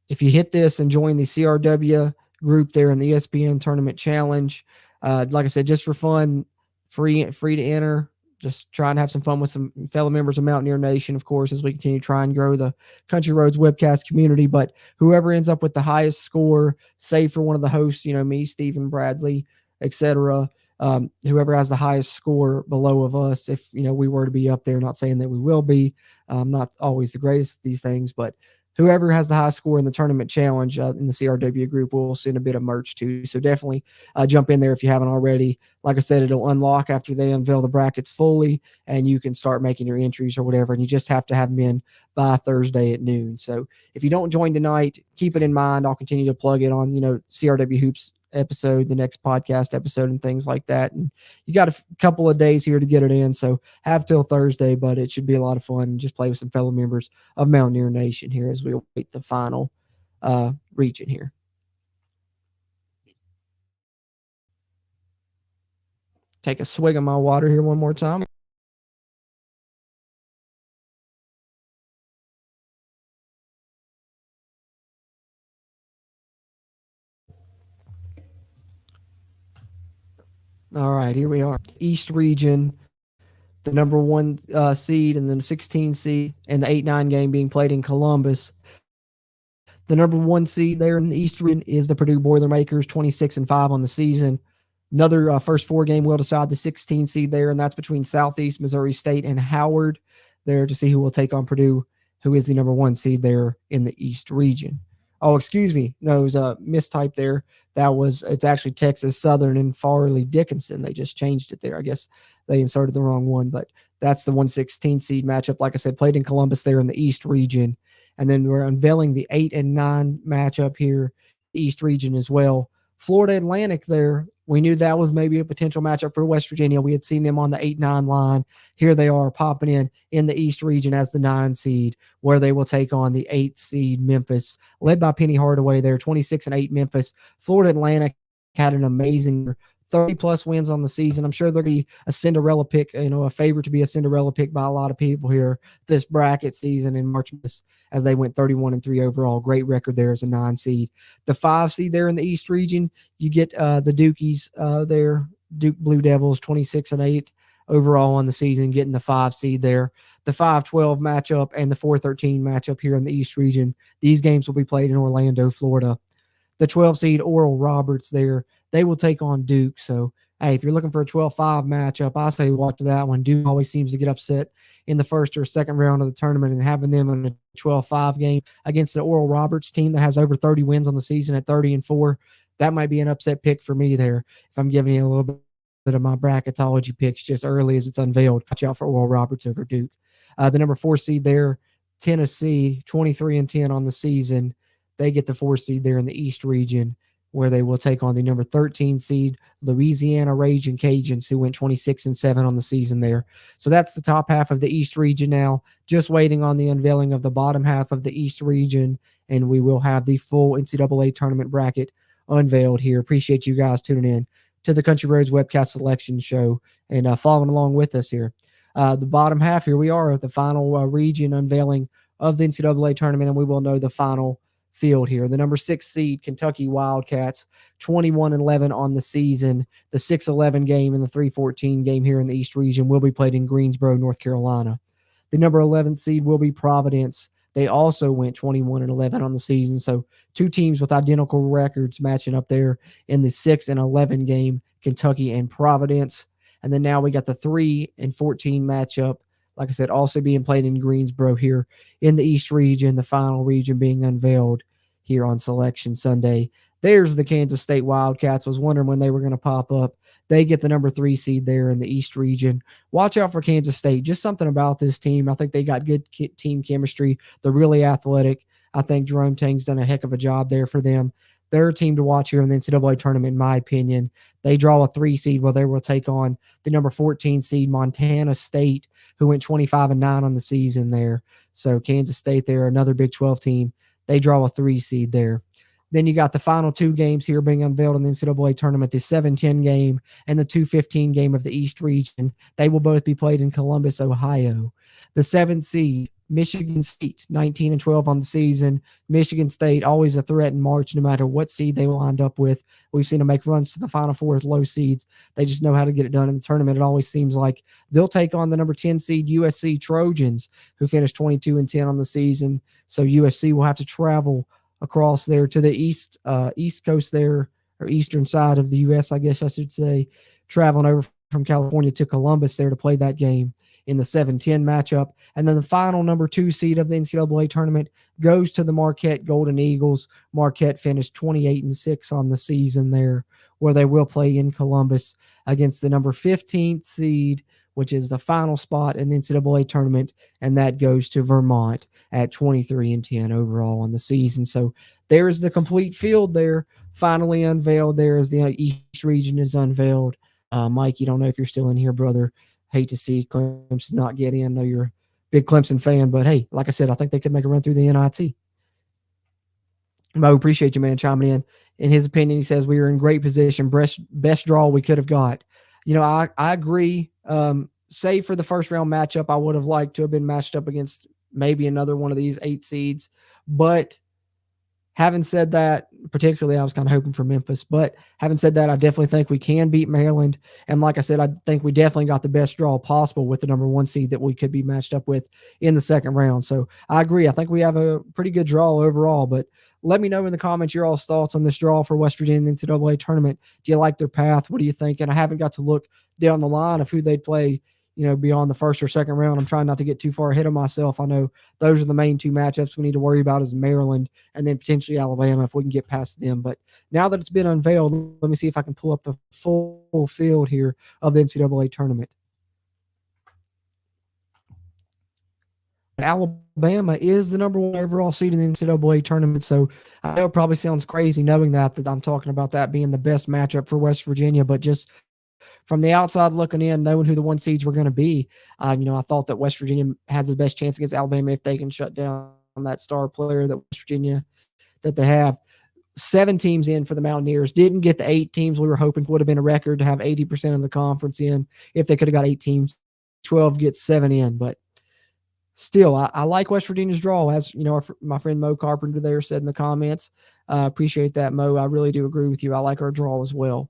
if you hit this and join the CRW group there in the ESPN Tournament Challenge, like I said, just for fun, free to enter. Just trying to have some fun with some fellow members of Mountaineer Nation, of course, as we continue to try and grow the Country Roads webcast community. But whoever ends up with the highest score, save for one of the hosts, me, Stephen, Bradley, etc., whoever has the highest score below of us, if we were to be up there, not saying that we will be, not always the greatest at these things, but whoever has the highest score in the tournament challenge in the CRW group will send a bit of merch too. So definitely jump in there if you haven't already. Like I said, it'll unlock after they unveil the brackets fully, and you can start making your entries or whatever. And you just have to have them in by Thursday at noon. So if you don't join tonight, keep it in mind. I'll continue to plug it on, CRW Hoops episode, the next podcast episode, and things like that. And you got a couple of days here to get it in, so have till Thursday, but it should be a lot of fun. Just play with some fellow members of Mountaineer Nation here as we await the final region here. Take a swig of my water here one more time. All right, here we are. East region, the number one seed, and then 16 seed, and the 8-9 game being played in Columbus. The number one seed there in the East region is the Purdue Boilermakers, 26-5 on the season. Another first four game will decide the 16 seed there, and that's between Southeast, Missouri State, and Howard there to see who will take on Purdue, who is the number one seed there in the East region. Oh, excuse me. No, it was a mistype there. It's actually Texas Southern and Farley Dickinson. They just changed it there. I guess they inserted the wrong one, but that's the 116 seed matchup. Like I said, played in Columbus there in the East region. And then we're unveiling the 8 and 9 matchup here, East region as well. Florida Atlantic there. We knew that was maybe a potential matchup for West Virginia. We had seen them on the 8-9 line. Here they are popping in the East region as the 9 seed, where they will take on the 8 seed Memphis, led by Penny Hardaway there, 26-8 Memphis. Florida Atlantic had an amazing 30-plus wins on the season. I'm sure they're going to be a Cinderella pick, a favorite to be a Cinderella pick by a lot of people here this bracket season in March as they went 31-3 overall. Great record there as a 9 seed. The 5 seed there in the East region, you get the Dukies there, Duke Blue Devils, 26-8 overall on the season, getting the 5 seed there. The 5-12 matchup and the 4-13 matchup here in the East region. These games will be played in Orlando, Florida. The 12 seed Oral Roberts there, they will take on Duke. So, hey, if you're looking for a 12-5 matchup, I say watch that one. Duke always seems to get upset in the first or second round of the tournament, and having them in a 12-5 game against the Oral Roberts team that has over 30 wins on the season at 30-4, that might be an upset pick for me there if I'm giving you a little bit of my bracketology picks just early as it's unveiled. Watch out for Oral Roberts over Duke. The number 4 seed there, Tennessee, 23-10 on the season. They get the 4 seed there in the East region, where they will take on the number 13 seed Louisiana Raging Cajuns, who went 26-7 on the season there. So that's the top half of the East region now. Just waiting on the unveiling of the bottom half of the East region, and we will have the full NCAA tournament bracket unveiled here. Appreciate you guys tuning in to the Country Roads Webcast Selection Show and following along with us here. The bottom half, here we are at the final region unveiling of the NCAA tournament, and we will know the final field here. The number 6 seed Kentucky Wildcats, 21-11 on the season. The 6-11 game and the 3-14 game here in the East region will be played in Greensboro, North Carolina. The number 11 seed will be Providence. They also went 21-11 on the season. So 2 teams with identical records matching up there in the 6-11 game, Kentucky and Providence. And then now we got the 3-14 matchup, like I said, also being played in Greensboro here in the East region, the final region being unveiled here on Selection Sunday. There's the Kansas State Wildcats. Was wondering when they were going to pop up. They get the number 3 seed there in the East region. Watch out for Kansas State. Just something about this team. I think they got good team chemistry. They're really athletic. I think Jerome Tang's done a heck of a job there for them. They're a team to watch here in the NCAA tournament, in my opinion. They draw a 3 seed where they will take on the number 14 seed Montana State, who went 25-9 on the season there. So Kansas State there, another Big 12 team. They draw a 3 seed there. Then you got the final 2 games here being unveiled in the NCAA tournament, the 7-10 game and the 2-15 game of the East region. They will both be played in Columbus, Ohio. The 7th seed, Michigan State, 19-12 on the season. Michigan State, always a threat in March, no matter what seed they will end up with. We've seen them make runs to the Final Four with low seeds. They just know how to get it done in the tournament. It always seems like they'll take on the number 10 seed USC Trojans, who finished 22-10 on the season. So USC will have to travel across there to the east coast there, or eastern side of the U.S., I guess I should say, traveling over from California to Columbus there to play that game in the 7-10 matchup. And then the final number 2 seed of the NCAA tournament goes to the Marquette Golden Eagles. Marquette finished 28-6 on the season there, where they will play in Columbus against the number 15th seed, which is the final spot in the NCAA tournament, and that goes to Vermont at 23-10 overall on the season. So there's the complete field there, finally unveiled there as the East region is unveiled. Mike, you don't know if you're still in here, brother. Hate to see Clemson not get in. I know you're a big Clemson fan, but hey, like I said, I think they could make a run through the NIT. Mo, appreciate you, man, chiming in. In his opinion, he says we were in great position, best draw we could have got. I agree. Save for the first round matchup, I would have liked to have been matched up against maybe another one of these 8 seeds. But having said that, particularly I was kind of hoping for Memphis, but having said that, I definitely think we can beat Maryland. And like I said, I think we definitely got the best draw possible with the number 1 seed that we could be matched up with in the second round. So I agree. I think we have a pretty good draw overall, but let me know in the comments your all's thoughts on this draw for West Virginia in the NCAA tournament. Do you like their path? What do you think? And I haven't got to look down the line of who they'd play, beyond the first or second round. I'm trying not to get too far ahead of myself. I know those are the main 2 matchups we need to worry about is Maryland and then potentially Alabama if we can get past them. But now that it's been unveiled, let me see if I can pull up the full field here of the NCAA tournament. Alabama is the number 1 overall seed in the NCAA tournament. So I know it probably sounds crazy knowing that I'm talking about that being the best matchup for West Virginia, but just from the outside looking in, knowing who the 1 seeds were going to be, I thought that West Virginia has the best chance against Alabama if they can shut down that star player that West Virginia that they have. 7 teams in for the Mountaineers. Didn't get the 8 teams we were hoping would have been a record to have 80% of the conference in if they could have got 8 teams. 12 gets 7 in, but still, I like West Virginia's draw. As you know, my friend Mo Carpenter there said in the comments. Appreciate that, Mo. I really do agree with you. I like our draw as well.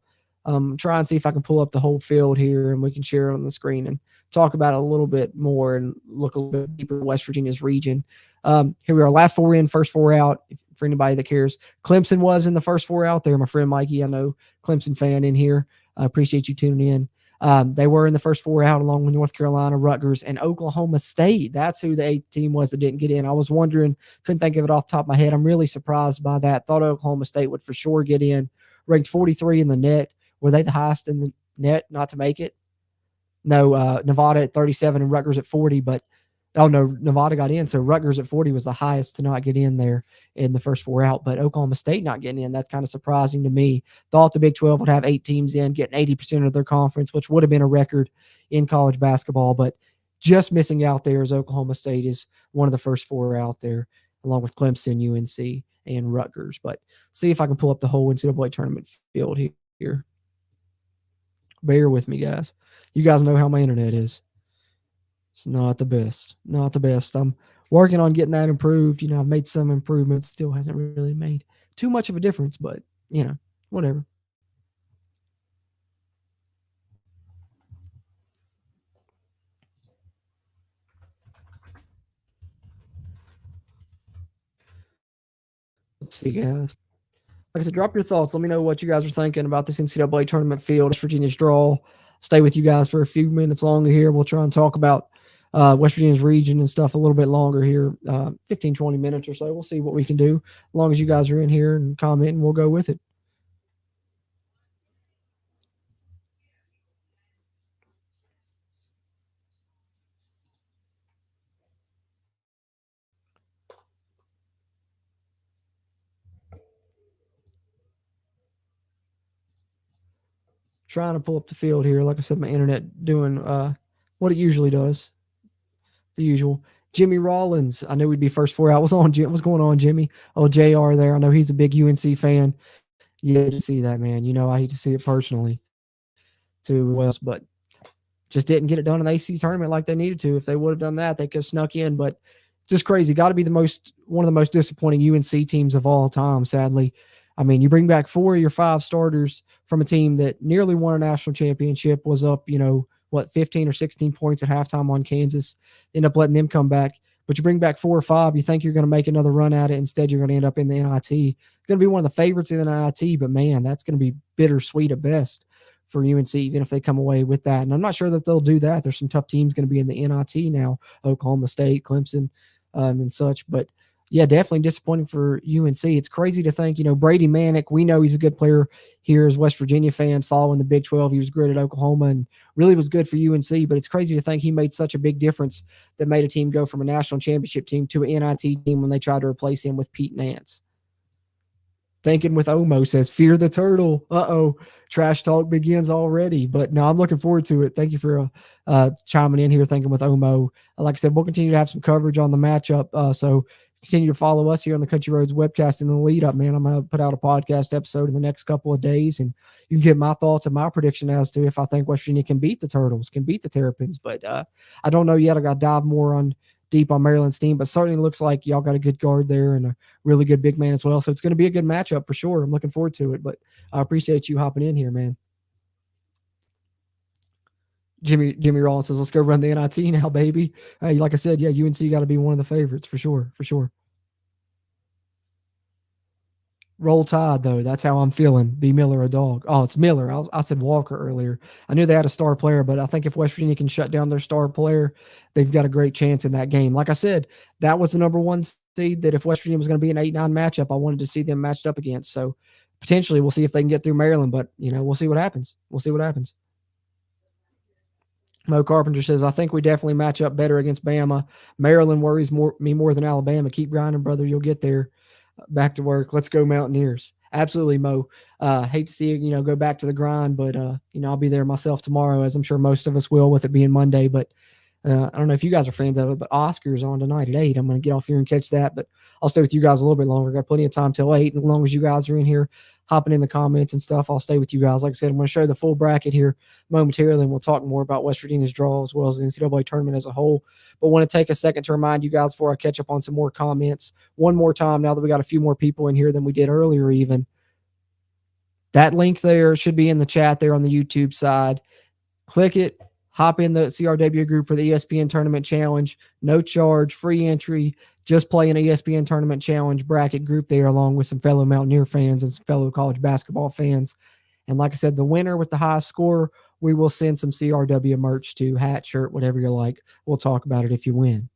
Try and see if I can pull up the whole field here and we can share it on the screen and talk about it a little bit more and look a little bit deeper at West Virginia's region. Here we are, last 4 in, first 4 out. For anybody that cares, Clemson was in the first 4 out there. My friend Mikey, I know Clemson fan in here. I appreciate you tuning in. They were in the first 4 out along with North Carolina, Rutgers, and Oklahoma State. That's who the 8th team was that didn't get in. I was wondering, couldn't think of it off the top of my head. I'm really surprised by that. Thought Oklahoma State would for sure get in. Ranked 43 in the net. Were they the highest in the net not to make it? No, Nevada at 37 and Rutgers at 40, but Nevada got in, so Rutgers at 40 was the highest to not get in there in the first 4 out, but Oklahoma State not getting in, that's kind of surprising to me. Thought the Big 12 would have 8 teams in, getting 80% of their conference, which would have been a record in college basketball, but just missing out there is Oklahoma State is one of the first 4 out there, along with Clemson, UNC, and Rutgers. But see if I can pull up the whole NCAA tournament field here. Bear with me, guys. You guys know how my internet is. It's not the best. Not the best. I'm working on getting that improved. You know, I've made some improvements. Still hasn't really made too much of a difference, but, you know, whatever. Let's see, guys. Like I said, drop your thoughts. Let me know what you guys are thinking about this NCAA tournament field. West Virginia's draw. Stay with you guys for a few minutes longer here. We'll try and talk about West Virginia's region and stuff a little bit longer here, 15, 20 minutes or so. We'll see what we can do. As long as you guys are in here and commenting, we'll go with it. Trying to pull up the field here. Like I said, my internet doing what it usually does. The usual. Jimmy Rollins. I knew we'd be first 4 out. What's going on, Jimmy? Oh, JR there. I know he's a big UNC fan. Yeah, to see that, man. You know, I hate to see it personally too, but just didn't get it done in the ACC tournament like they needed to. If they would have done that, they could have snuck in, but just crazy. Got to be one of the most disappointing UNC teams of all time, sadly. I mean, you bring back 4 of your 5 starters from a team that nearly won a national championship, was up, 15 or 16 points at halftime on Kansas, end up letting them come back. But you bring back 4 or 5, you think you're going to make another run at it. Instead, you're going to end up in the NIT. Going to be one of the favorites in the NIT, but man, that's going to be bittersweet at best for UNC, even if they come away with that. And I'm not sure that they'll do that. There's some tough teams going to be in the NIT now, Oklahoma State, Clemson, and such. But yeah, definitely disappointing for UNC. It's crazy to think, Brady Manick, we know he's a good player here as West Virginia fans following the Big 12. He was great at Oklahoma and really was good for UNC, but it's crazy to think he made such a big difference that made a team go from a national championship team to an NIT team when they tried to replace him with Pete Nance. Thinking with Omo says, fear the turtle. Uh-oh, trash talk begins already. But no, I'm looking forward to it. Thank you for chiming in here, thinking with Omo. Like I said, we'll continue to have some coverage on the matchup. So continue to follow us here on the Country Roads webcast in the lead up, man. I'm going to put out a podcast episode in the next couple of days, and you can get my thoughts and my prediction as to if I think West Virginia can beat the Turtles, can beat the Terrapins. But I don't know yet. I got to dive more deep on Maryland's team, but certainly looks like y'all got a good guard there and a really good big man as well. So it's going to be a good matchup for sure. I'm looking forward to it, but I appreciate you hopping in here, man. Jimmy Rollins says, let's go run the NIT now, baby. Like I said, yeah, UNC got to be one of the favorites for sure. Roll Tide, though. That's how I'm feeling. Be Miller a dog. Oh, it's Miller. I said Walker earlier. I knew they had a star player, but I think if West Virginia can shut down their star player, they've got a great chance in that game. Like I said, that was the number 1 seed that if West Virginia was going to be an 8-9 matchup, I wanted to see them matched up against. So potentially we'll see if they can get through Maryland, but, we'll see what happens. Mo Carpenter says, I think we definitely match up better against Bama. Maryland worries me more than Alabama. Keep grinding, brother. You'll get there. Back to work. Let's go Mountaineers. Absolutely, Mo. Hate to see you, go back to the grind, but, I'll be there myself tomorrow, as I'm sure most of us will with it being Monday. But I don't know if you guys are fans of it, but Oscar's on tonight at 8. I'm going to get off here and catch that, but I'll stay with you guys a little bit longer. Got plenty of time till 8. And as long as you guys are in here hopping in the comments and stuff, I'll stay with you guys. Like I said, I'm going to show the full bracket here momentarily, and we'll talk more about West Virginia's draw as well as the NCAA tournament as a whole. But want to take a second to remind you guys before I catch up on some more comments one more time, now that we got a few more people in here than we did earlier even. That link there should be in the chat there on the YouTube side. Click it. Hop in the CRW group for the ESPN Tournament Challenge. No charge, free entry. Just play an ESPN Tournament Challenge bracket group there along with some fellow Mountaineer fans and some fellow college basketball fans. And like I said, the winner with the highest score, we will send some CRW merch to, hat, shirt, whatever you like. We'll talk about it if you win.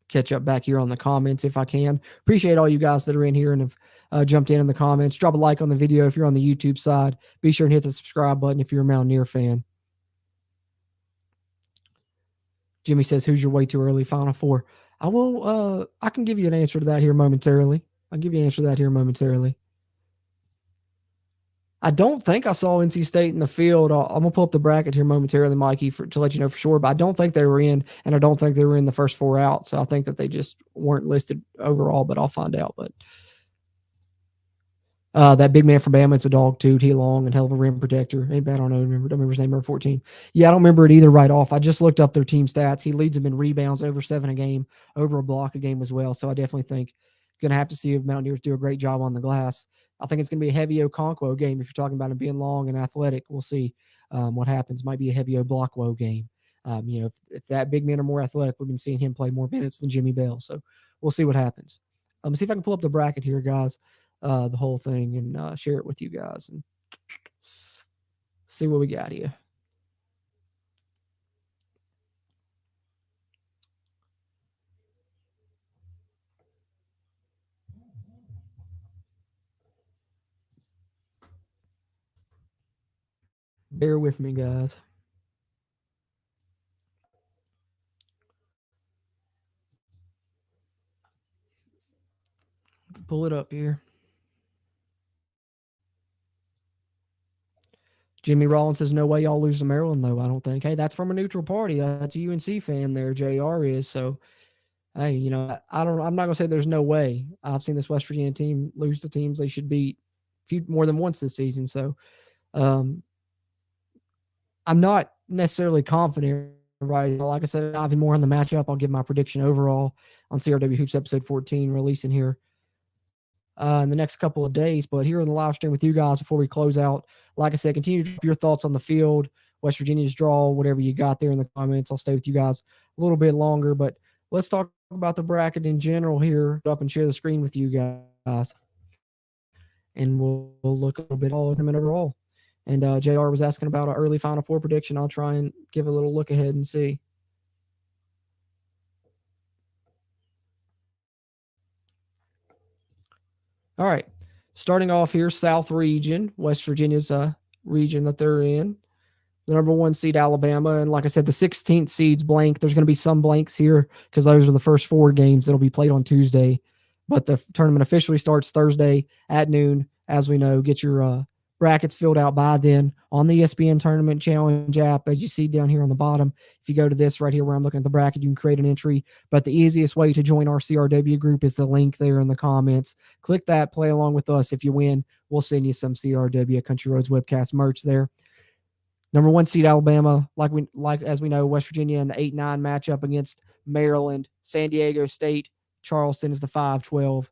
Catch up back here on the comments if I can. Appreciate all you guys that are in here and have jumped in the comments. Drop a like on the video if you're on the YouTube side. Be sure and hit the subscribe button if you're a Mountaineer fan. Jimmy says, who's your way too early Final Four? I can give you an answer to that here momentarily. I'll give you an answer to that here momentarily. I don't think I saw NC State in the field. I'm going to pull up the bracket here momentarily, Mikey, to let you know for sure, but I don't think they were in, and I don't think they were in the first 4 out, so I think that they just weren't listed overall, but I'll find out. But that big man from Bama, it's a dog too. He long and hell of a rim protector. Ain't bad. I don't remember his name, number 14. Yeah, I don't remember it either right off. I just looked up their team stats. He leads them in rebounds, over 7 a game, over a block a game as well. So I definitely think going to have to see if Mountaineers do a great job on the glass. I think it's going to be a heavy Okonkwo game. If you're talking about him being long and athletic, we'll see what happens. Might be a heavy Blockwo game. If that big man are more athletic, we've been seeing him play more minutes than Jimmy Bell. So we'll see what happens. See if I can pull up the bracket here, guys. The whole thing and share it with you guys and see what we got here. Bear with me, guys. Pull it up here. Jimmy Rollins says, no way y'all lose to Maryland, though, I don't think. Hey, that's from a neutral party. That's a UNC fan there, JR is. So, hey, I'm not going to say there's no way. I've seen this West Virginia team lose to teams they should beat more than once this season. So, I'm not necessarily confident, right? Like I said, I'll be more on the matchup. I'll give my prediction overall on CRW Hoops episode 14, releasing here in the next couple of days. But here in the live stream with you guys before we close out, like I said, continue to drop your thoughts on the field, West Virginia's draw, whatever you got there in the comments. I'll stay with you guys a little bit longer, but let's talk about the bracket in general here. Up and share the screen with you guys, and we'll look a little bit all tournament overall. And JR was asking about an early Final Four prediction. I'll try and give a little look ahead and see. All right. Starting off here, South Region, West Virginia's region that they're in. The number 1 seed, Alabama. And like I said, the 16th seed's blank. There's going to be some blanks here because those are the first 4 games that'll be played on Tuesday. But the tournament officially starts Thursday at noon. As we know, get your brackets filled out by then on the ESPN Tournament Challenge app. As you see down here on the bottom, if you go to this right here where I'm looking at the bracket, you can create an entry. But the easiest way to join our CRW group is the link there in the comments. Click that, play along with us. If you win, we'll send you some CRW Country Roads webcast merch there. Number 1 seed Alabama, as we know, West Virginia in the 8-9 matchup against Maryland. San Diego State, Charleston is the 5-12.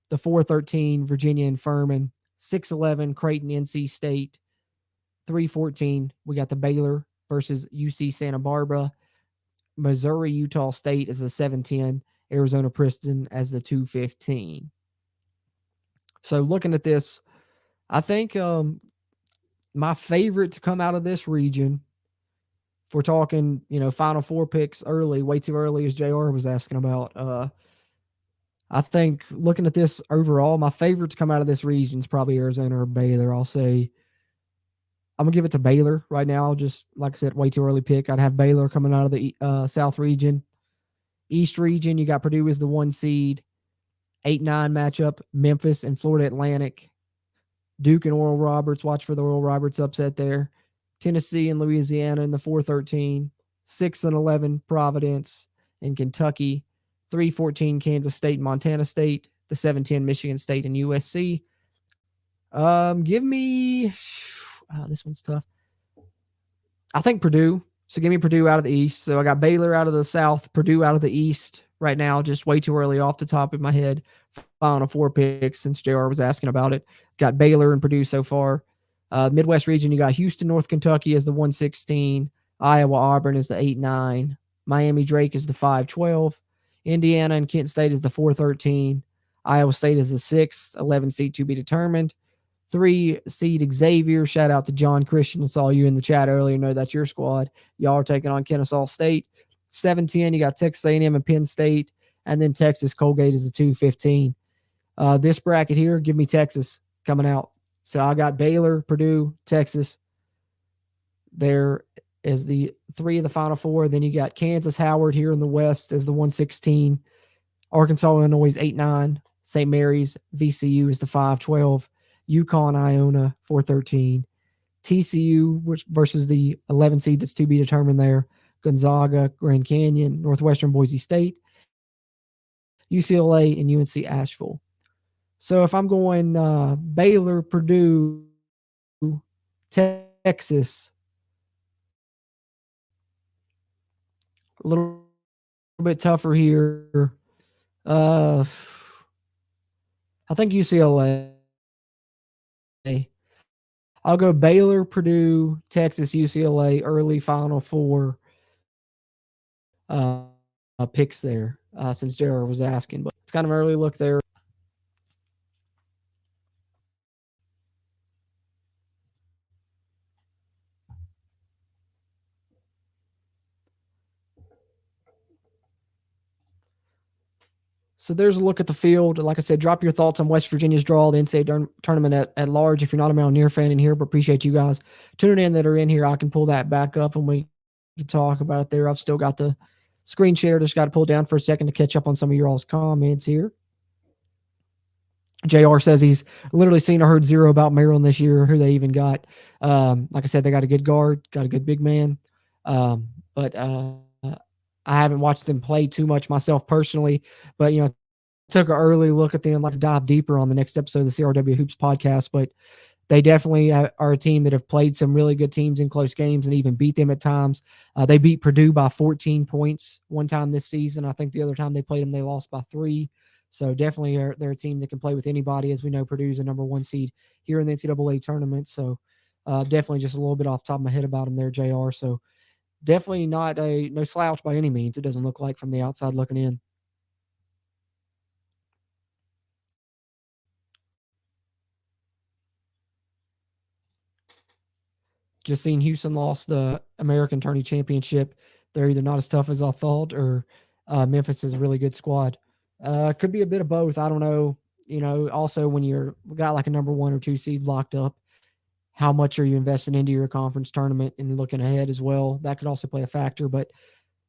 The 4-13, Virginia and Furman. 6-11, Creighton, NC State. 3-14, we got the Baylor versus UC Santa Barbara. Missouri, Utah State is the 7-10. Arizona, Princeton as the 2-15. So looking at this, I think my favorite to come out of this region, if we're talking, Final Four picks early, way too early, as JR was asking about, I think looking at this overall, my favorite to come out of this region is probably Arizona or Baylor. I'll say I'm going to give it to Baylor right now. Just like I said, way too early pick. I'd have Baylor coming out of the South region. East region, you got Purdue as the 1 seed. 8-9 matchup, Memphis and Florida Atlantic. Duke and Oral Roberts. Watch for the Oral Roberts upset there. Tennessee and Louisiana in the 4-13. 6-11 Providence and Kentucky, 3-14 Kansas State and Montana State, the 7-10 Michigan State and USC. Give me this one's tough. I think Purdue. So give me Purdue out of the East. So I got Baylor out of the South, Purdue out of the East right now, just way too early off the top of my head. Final 4 picks since JR was asking about it. Got Baylor and Purdue so far. Midwest region, you got Houston, North Kentucky as the 1-16. Iowa, Auburn is the 8-9. Miami, Drake is the 5-12. Indiana and Kent State is the 4-13. Iowa State is the 6th, 11 seed to be determined. 3 seed Xavier. Shout out to John Christian. I saw you in the chat earlier. Know that's your squad. Y'all are taking on Kennesaw State. 7-10, you got Texas A&M and Penn State. And then Texas Colgate is the 2-15. This bracket here, give me Texas coming out. So I got Baylor, Purdue, Texas. There is the 3 of the Final 4. Then you got Kansas, Howard here in the West as the 1-16. Arkansas, Illinois 8-9. St. Mary's, VCU is the 5-12. UConn, Iona, 4-13. TCU versus the 11 seed that's to be determined there. Gonzaga, Grand Canyon, Northwestern, Boise State, UCLA, and UNC Asheville. So if I'm going Baylor, Purdue, Texas, a little bit tougher here. I think UCLA. I'll go Baylor, Purdue, Texas, UCLA, early Final 4 picks there, since Jared was asking. But it's kind of an early look there. So there's a look at the field. Like I said, drop your thoughts on West Virginia's draw, the NCAA tournament at large. If you're not a Mountaineer fan in here, but appreciate you guys tuning in that are in here. I can pull that back up and we can talk about it there. I've still got the screen share. Just got to pull down for a second to catch up on some of your all's comments here. JR says he's literally seen or heard zero about Maryland this year, who they even got. Like I said, they got a good guard, got a good big man. But I haven't watched them play too much myself personally, but, took an early look at them, like to dive deeper on the next episode of the CRW Hoops podcast. But they definitely are a team that have played some really good teams in close games and even beat them at times. They beat Purdue by 14 points one time this season. I think the other time they played them, they lost by 3. So definitely they're a team that can play with anybody. As we know, Purdue's a number 1 seed here in the NCAA tournament. So definitely just a little bit off the top of my head about them there, JR. So definitely not no slouch by any means. It doesn't look like from the outside looking in. Just seen Houston lost the American Tourney Championship. They're either not as tough as I thought, or Memphis is a really good squad. Could be a bit of both. I don't know. Also when you're got like a number 1 or 2 seed locked up, how much are you investing into your conference tournament and looking ahead as well? That could also play a factor. But,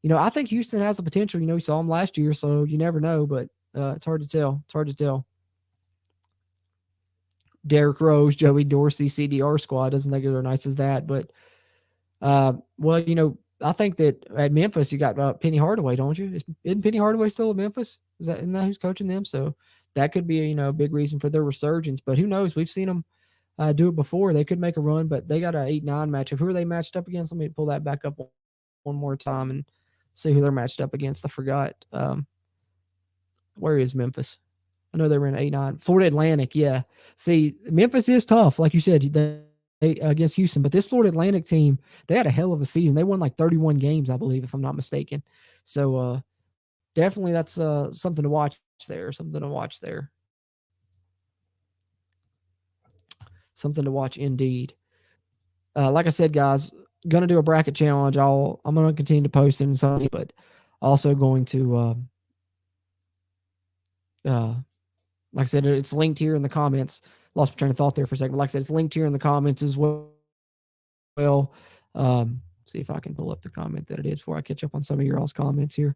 I think Houston has the potential. You saw them last year, so you never know. But it's hard to tell. It's hard to tell. Derrick Rose, Joey Dorsey, CDR squad doesn't think they're nice as that. But, I think that at Memphis you got Penny Hardaway, don't you? Isn't Penny Hardaway still at Memphis? Isn't that who's coaching them? So that could be a big reason for their resurgence. But who knows? We've seen them do it before. They could make a run, but they got an 8-9 matchup. Who are they matched up against? Let me pull that back up one more time and see who they're matched up against. I forgot. Where is Memphis? I know they were in 8-9. Florida Atlantic, yeah. See, Memphis is tough, like you said, they against Houston. But this Florida Atlantic team, they had a hell of a season. They won like 31 games, I believe, if I'm not mistaken. So definitely that's something to watch there. Something to watch there. Something to watch indeed. Like I said, guys, gonna do a bracket challenge. I'm gonna continue to post it and something, but also going to like I said, it's linked here in the comments. Lost my train of thought there for a second. But like I said, it's linked here in the comments as well. See if I can pull up the comment that it is before I catch up on some of your all's comments here.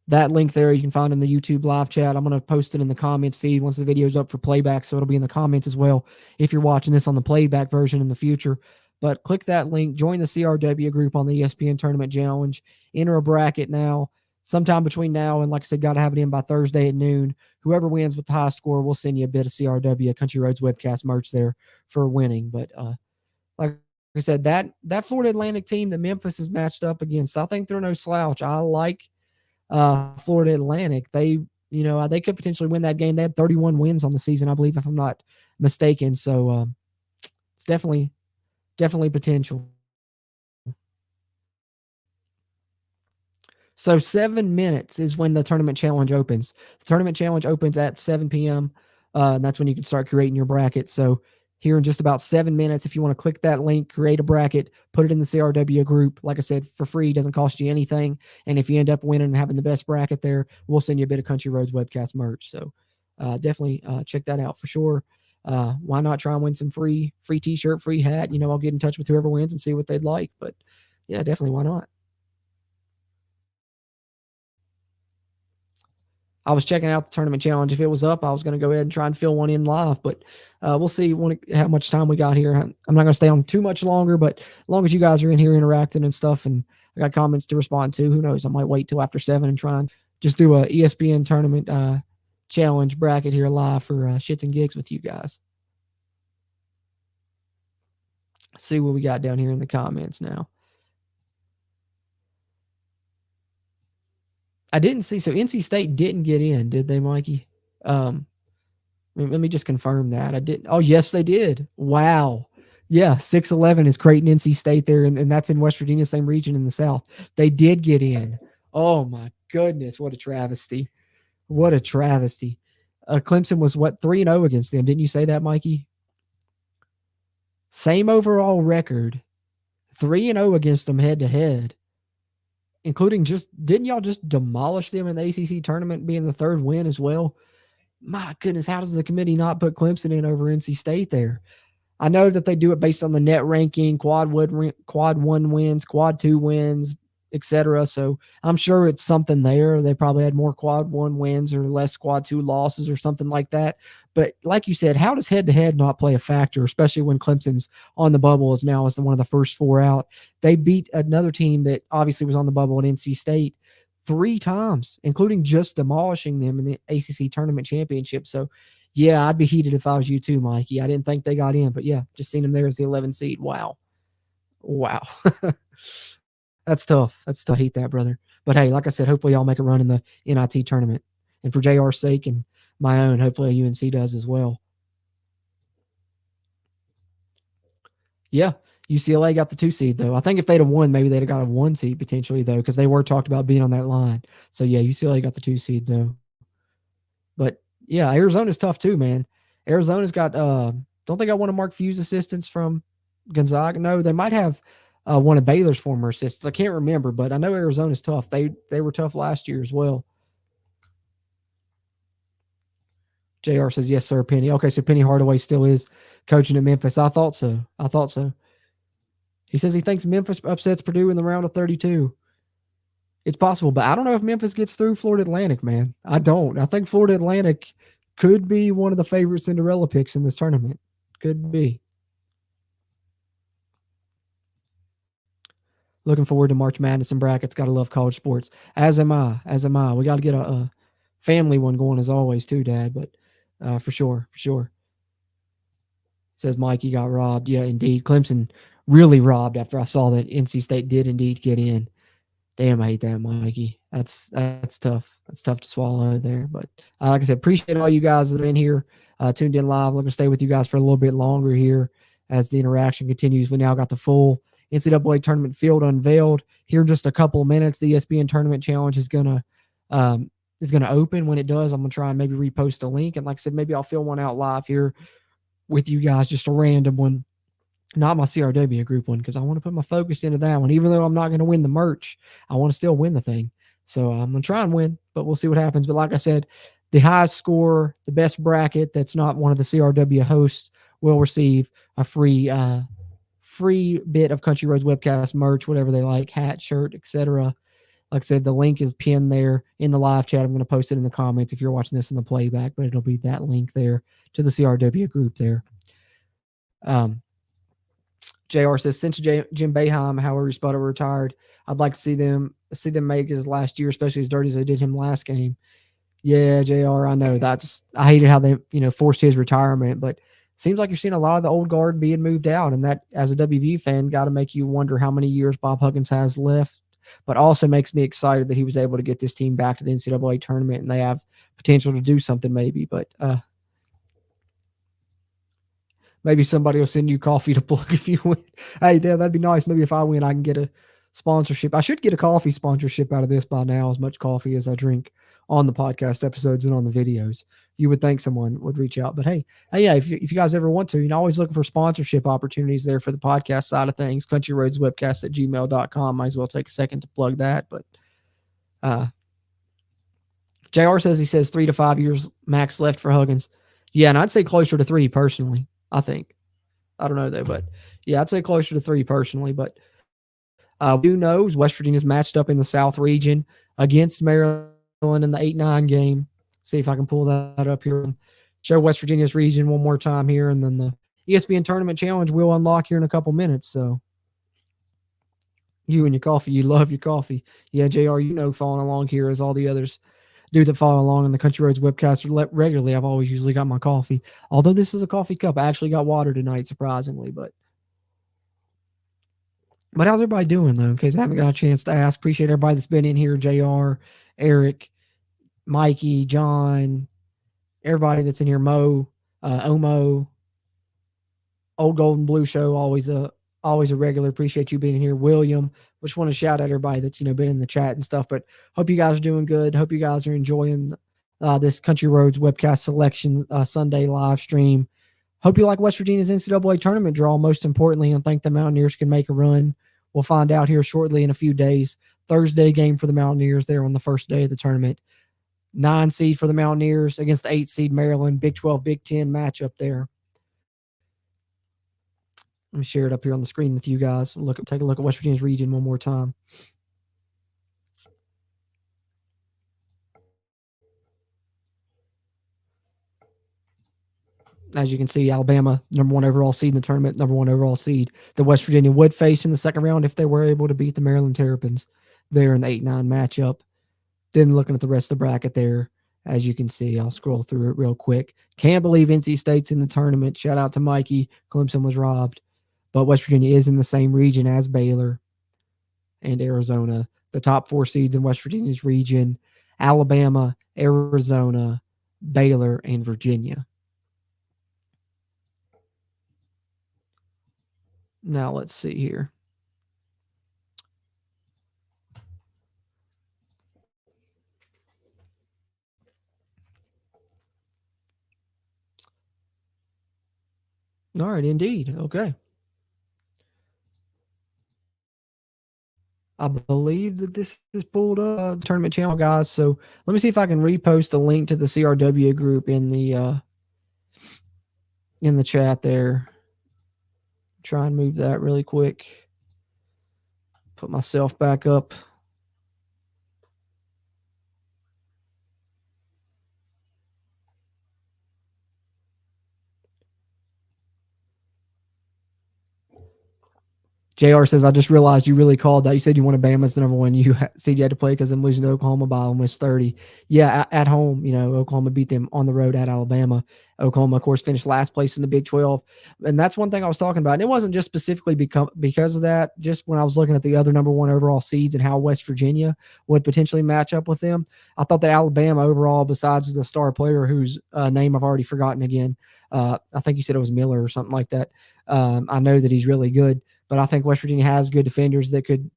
That link there you can find in the YouTube live chat. I'm going to post it in the comments feed once the video's up for playback, so it'll be in the comments as well if you're watching this on the playback version in the future. But click that link, join the CRW group on the ESPN Tournament Challenge, enter a bracket now. Sometime between now and, like I said, got to have it in by Thursday at noon. Whoever wins with the high score, we'll send you a bit of CRW Country Roads webcast merch there for winning. But like I said, that Florida Atlantic team that Memphis is matched up against, I think they're no slouch. I like Florida Atlantic. They could potentially win that game. They had 31 wins on the season, I believe, if I'm not mistaken. So it's definitely potential. So 7 minutes is when the tournament challenge opens. The tournament challenge opens at 7 p.m. And that's when you can start creating your bracket. So here in just about 7 minutes, if you want to click that link, create a bracket, put it in the CRW group. Like I said, for free, doesn't cost you anything. And if you end up winning and having the best bracket there, we'll send you a bit of Country Roads webcast merch. So definitely check that out for sure. Why not try and win some free t-shirt, free hat? I'll get in touch with whoever wins and see what they'd like. But yeah, definitely, why not? I was checking out the tournament challenge. If it was up, I was going to go ahead and try and fill one in live, but we'll see how much time we got here. I'm not going to stay on too much longer, but as long as you guys are in here interacting and stuff and I got comments to respond to, who knows? I might wait till after 7 and try and just do a ESPN tournament challenge bracket here live for shits and gigs with you guys. See what we got down here in the comments now. I didn't see. So NC State didn't get in, did they, Mikey? Let me just confirm that. I didn't. Oh, yes, they did. Wow. Yeah, 6-11 is Creighton, NC State there, and that's in West Virginia, same region in the South. They did get in. Oh, my goodness. What a travesty. What a travesty. Clemson was, 3-0 against them. Didn't you say that, Mikey? Same overall record. 3-0 against them head-to-head. Including didn't y'all just demolish them in the ACC tournament, being the third win as well? My goodness, how does the committee not put Clemson in over NC State there? I know that they do it based on the net ranking, quad 1 wins, quad 2 wins, etc. So I'm sure it's something there. They probably had more quad 1 wins or less quad 2 losses or something like that. But like you said, how does head-to-head not play a factor, especially when Clemson's on the bubble as one of the first 4 out? They beat another team that obviously was on the bubble at NC State 3 times, including just demolishing them in the ACC Tournament Championship. So, yeah, I'd be heated if I was you too, Mikey. I didn't think they got in, but yeah, just seeing them there as the 11th seed. Wow. That's tough. That's tough. I hate that, brother. But hey, like I said, hopefully y'all make a run in the NIT tournament. And for JR's sake and my own, hopefully UNC does as well. Yeah, UCLA got the 2 seed, though. I think if they'd have won, maybe they'd have got a 1 seed potentially, though, because they were talked about being on that line. So, yeah, UCLA got the 2 seed, though. But, yeah, Arizona's tough, too, man. Arizona's got don't they got one of Mark Few's assistants from Gonzaga? No, they might have one of Baylor's former assistants. I can't remember, but I know Arizona's tough. They were tough last year as well. JR says, yes, sir, Penny. Okay, so Penny Hardaway still is coaching at Memphis. I thought so. He says he thinks Memphis upsets Purdue in the round of 32. It's possible, but I don't know if Memphis gets through Florida Atlantic, man. I don't. I think Florida Atlantic could be one of the favorite Cinderella picks in this tournament. Could be. Looking forward to March Madness and brackets. Got to love college sports. As am I. We got to get a family one going as always too, Dad, but for sure. Says Mikey got robbed. Yeah, indeed. Clemson really robbed after I saw that NC State did indeed get in. Damn, I hate that, Mikey. That's tough. That's tough to swallow there. But like I said, appreciate all you guys that are in here, tuned in live. Looking to stay with you guys for a little bit longer here as the interaction continues. We now got the full NCAA tournament field unveiled here in just a couple of minutes. The ESPN tournament challenge is gonna open. When it does, I'm gonna try and maybe repost a link. And like I said, maybe I'll fill one out live here with you guys, just a random one. Not my CRW group one, because I want to put my focus into that one. Even though I'm not going to win the merch, I want to still win the thing. So I'm going to try and win, but we'll see what happens. But like I said, the highest score, the best bracket that's not one of the CRW hosts will receive a free bit of Country Roads webcast merch, whatever they like, hat, shirt, etc. Like I said, the link is pinned there in the live chat. I'm going to post it in the comments if you're watching this in the playback, but it'll be that link there to the CRW group there. JR says, since Jim Boeheim, however, Sputter retired, I'd like to see them make his last year, especially as dirty as they did him last game. Yeah, JR, I know I hated how they, forced his retirement, but seems like you're seeing a lot of the old guard being moved out. And that, as a WVU fan, got to make you wonder how many years Bob Huggins has left, but also makes me excited that he was able to get this team back to the NCAA tournament and they have potential to do something maybe, but, maybe somebody will send you coffee to plug if you win. Hey, yeah, that'd be nice. Maybe if I win, I can get a sponsorship. I should get a coffee sponsorship out of this by now, as much coffee as I drink on the podcast episodes and on the videos. You would think someone would reach out. But hey, yeah, if you guys ever want to, always looking for sponsorship opportunities there for the podcast side of things. countryroadswebcast@gmail.com. Might as well take a second to plug that. But JR says he says 3 to 5 years max left for Huggins. Yeah, and I'd say closer to 3 personally. I think. I don't know though, but yeah, I'd say closer to 3 personally. But who knows? West Virginia's matched up in the South region against Maryland in the 8-9 game. See if I can pull that up here and show West Virginia's region one more time here, and then the ESPN Tournament Challenge will unlock here in a couple minutes. So you and your coffee, you love your coffee. Yeah, JR, following along here as all the others do that follow along on the Country Roads webcast regularly. I've always usually got my coffee. Although this is a coffee cup. I actually got water tonight, surprisingly. But how's everybody doing, though? In case I haven't got a chance to ask. Appreciate everybody that's been in here. JR, Eric, Mikey, John, everybody that's in here. Mo, Omo, Old Golden Blue Show, always a regular. Appreciate you being here. William, just want to shout out everybody that's been in the chat and stuff. But hope you guys are doing good. Hope you guys are enjoying this Country Roads webcast selection Sunday live stream. Hope you like West Virginia's NCAA tournament draw, most importantly, and think the Mountaineers can make a run. We'll find out here shortly in a few days. Thursday game for the Mountaineers there on the first day of the tournament. 9 seed for the Mountaineers against the 8 seed Maryland. Big 12, Big 10 matchup there. Let me share it up here on the screen with you guys. Take a look at West Virginia's region one more time. As you can see, Alabama, number 1 overall seed in the tournament, number 1 overall seed that West Virginia would face in the second round if they were able to beat the Maryland Terrapins there in the 8-9 matchup. Then looking at the rest of the bracket there, as you can see, I'll scroll through it real quick. Can't believe NC State's in the tournament. Shout out to Mikey. Clemson was robbed. But West Virginia is in the same region as Baylor and Arizona. The top 4 seeds in West Virginia's region: Alabama, Arizona, Baylor, and Virginia. Now let's see here. All right, indeed. Okay. I believe that this is pulled up the tournament channel, guys. So let me see if I can repost the link to the CRW group in the chat there. Try and move that really quick. Put myself back up. JR says, I just realized you really called that. You said you wanted Bama as the number 1. You said you had to play because I'm losing to Oklahoma by almost 30. Yeah, at home, Oklahoma beat them on the road at Alabama. Oklahoma, of course, finished last place in the Big 12. And that's one thing I was talking about. And it wasn't just specifically because of that. Just when I was looking at the other number 1 overall seeds and how West Virginia would potentially match up with them, I thought that Alabama overall, besides the star player whose name I've already forgotten again, I think you said it was Miller or something like that. I know that he's really good. But I think West Virginia has good defenders that could,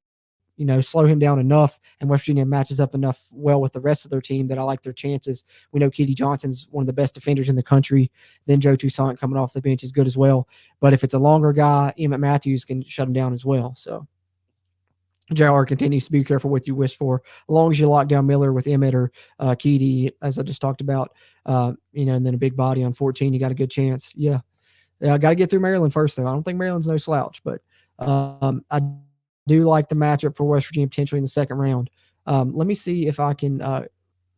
slow him down enough, and West Virginia matches up enough well with the rest of their team that I like their chances. We know Keedy Johnson's one of the best defenders in the country. Then Joe Toussaint coming off the bench is good as well. But if it's a longer guy, Emmett Matthews can shut him down as well. So JR continues to be careful what you wish for. As long as you lock down Miller with Emmett or Keedy, as I just talked about, and then a big body on 14, you got a good chance. Yeah, I got to get through Maryland first, though. I don't think Maryland's no slouch, but I do like the matchup for West Virginia potentially in the second round. Let me see if I can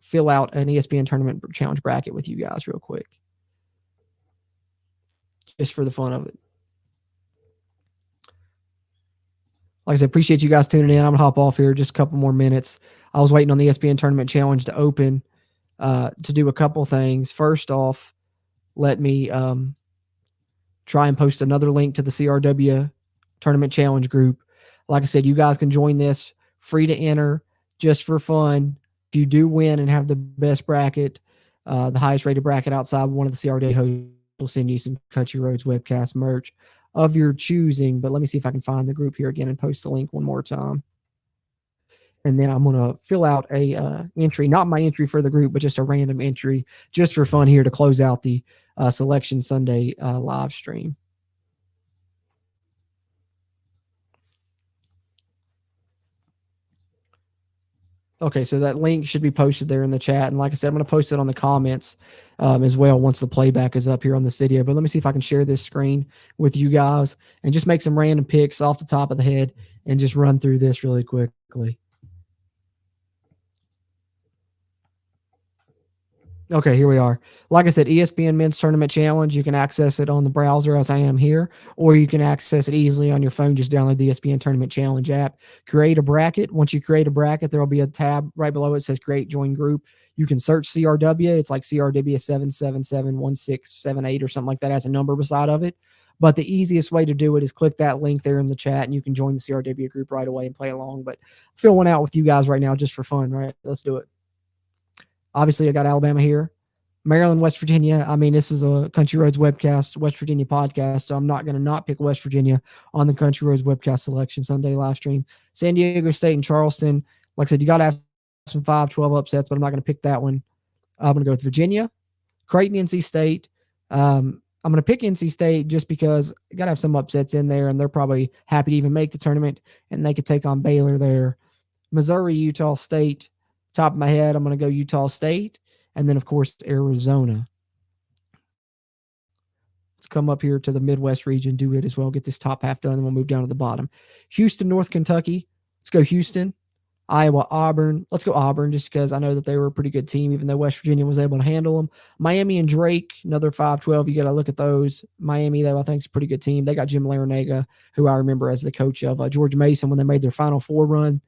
fill out an ESPN Tournament Challenge bracket with you guys real quick, just for the fun of it. Like I said, appreciate you guys tuning in. I'm going to hop off here just a couple more minutes. I was waiting on the ESPN Tournament Challenge to open to do a couple things. First off, let me try and post another link to the CRW Tournament Challenge group. Like I said, you guys can join this, free to enter, just for fun. If you do win and have the best bracket, the highest rated bracket outside one of the CRW hosts, will send you some Country Roads webcast merch of your choosing. But let me see if I can find the group here again and post the link one more time. And then I'm going to fill out a entry, not my entry for the group, but just a random entry just for fun here to close out the Selection Sunday live stream. Okay, so that link should be posted there in the chat. And like I said, I'm going to post it on the comments as well once the playback is up here on this video. But let me see if I can share this screen with you guys and just make some random picks off the top of the head and just run through this really quickly. Okay, here we are. Like I said, ESPN Men's Tournament Challenge. You can access it on the browser as I am here, or you can access it easily on your phone. Just download the ESPN Tournament Challenge app. Create a bracket. Once you create a bracket, there will be a tab right below it that says Create Join Group. You can search CRW. It's like CRW 7771678 or something like that. It has a number beside of it. But the easiest way to do it is click that link there in the chat, and you can join the CRW group right away and play along. But fill one out with you guys right now just for fun, right? Let's do it. Obviously, I got Alabama here. Maryland, West Virginia. I mean, this is a Country Roads webcast, West Virginia podcast, so I'm not going to not pick West Virginia on the Country Roads webcast Selection Sunday live stream. San Diego State and Charleston. Like I said, you got to have some 5-12 upsets, but I'm not going to pick that one. I'm going to go with Virginia, Creighton, NC State. I'm going to pick NC State just because you got to have some upsets in there, and they're probably happy to even make the tournament, and they could take on Baylor there. Missouri, Utah State. Top of my head, I'm going to go Utah State, and then, of course, Arizona. Let's come up here to the Midwest region, do it as well, get this top half done, and we'll move down to the bottom. Houston, North Kentucky. Let's go Houston. Iowa, Auburn. Let's go Auburn just because I know that they were a pretty good team, even though West Virginia was able to handle them. Miami and Drake, another 5-12. You got to look at those. Miami, though, I think is a pretty good team. They got Jim Larinaga, who I remember as the coach of George Mason when they made their Final Four run.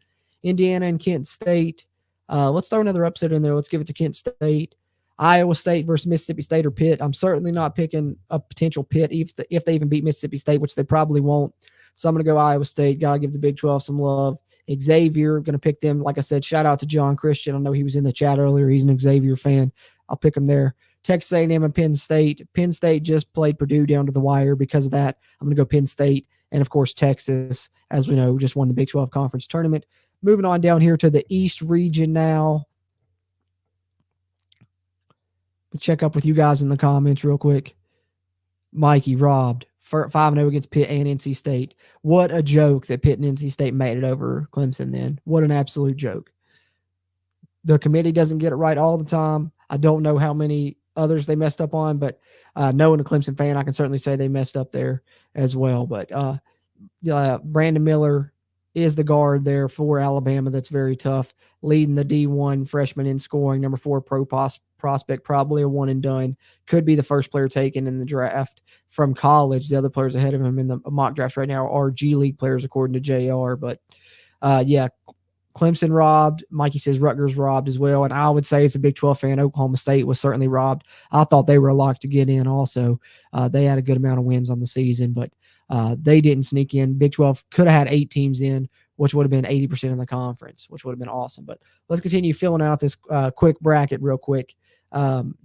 Indiana and Kent State. Let's throw another upset in there. Let's give it to Kent State. Iowa State versus Mississippi State or Pitt. I'm certainly not picking a potential Pitt if they even beat Mississippi State, which they probably won't. So I'm going to go Iowa State. Got to give the Big 12 some love. Xavier, going to pick them. Like I said, shout out to John Christian. I know he was in the chat earlier. He's an Xavier fan. I'll pick him there. Texas A&M and Penn State. Penn State just played Purdue down to the wire. Because of that, I'm going to go Penn State. And, of course, Texas, as we know, just won the Big 12 Conference Tournament. Moving on down here to the East region now. Check up with you guys in the comments real quick. Mikey robbed 5-0 against Pitt and NC State. What a joke that Pitt and NC State made it over Clemson then. What an absolute joke. The committee doesn't get it right all the time. I don't know how many others they messed up on, but knowing a Clemson fan, I can certainly say they messed up there as well. But Brandon Miller is the guard there for Alabama. That's very tough. Leading the D1 freshman in scoring. Number 4 pro prospect, probably a one and done. Could be the first player taken in the draft from college. The other players ahead of him in the mock drafts right now are G League players, according to JR. But Clemson robbed. Mikey says Rutgers robbed as well. And I would say, as a Big 12 fan, Oklahoma State was certainly robbed. I thought they were a lock to get in also. They had a good amount of wins on the season, but they didn't sneak in. Big 12 could have had 8 teams in, which would have been 80% of the conference, which would have been awesome. But let's continue filling out this quick bracket real quick,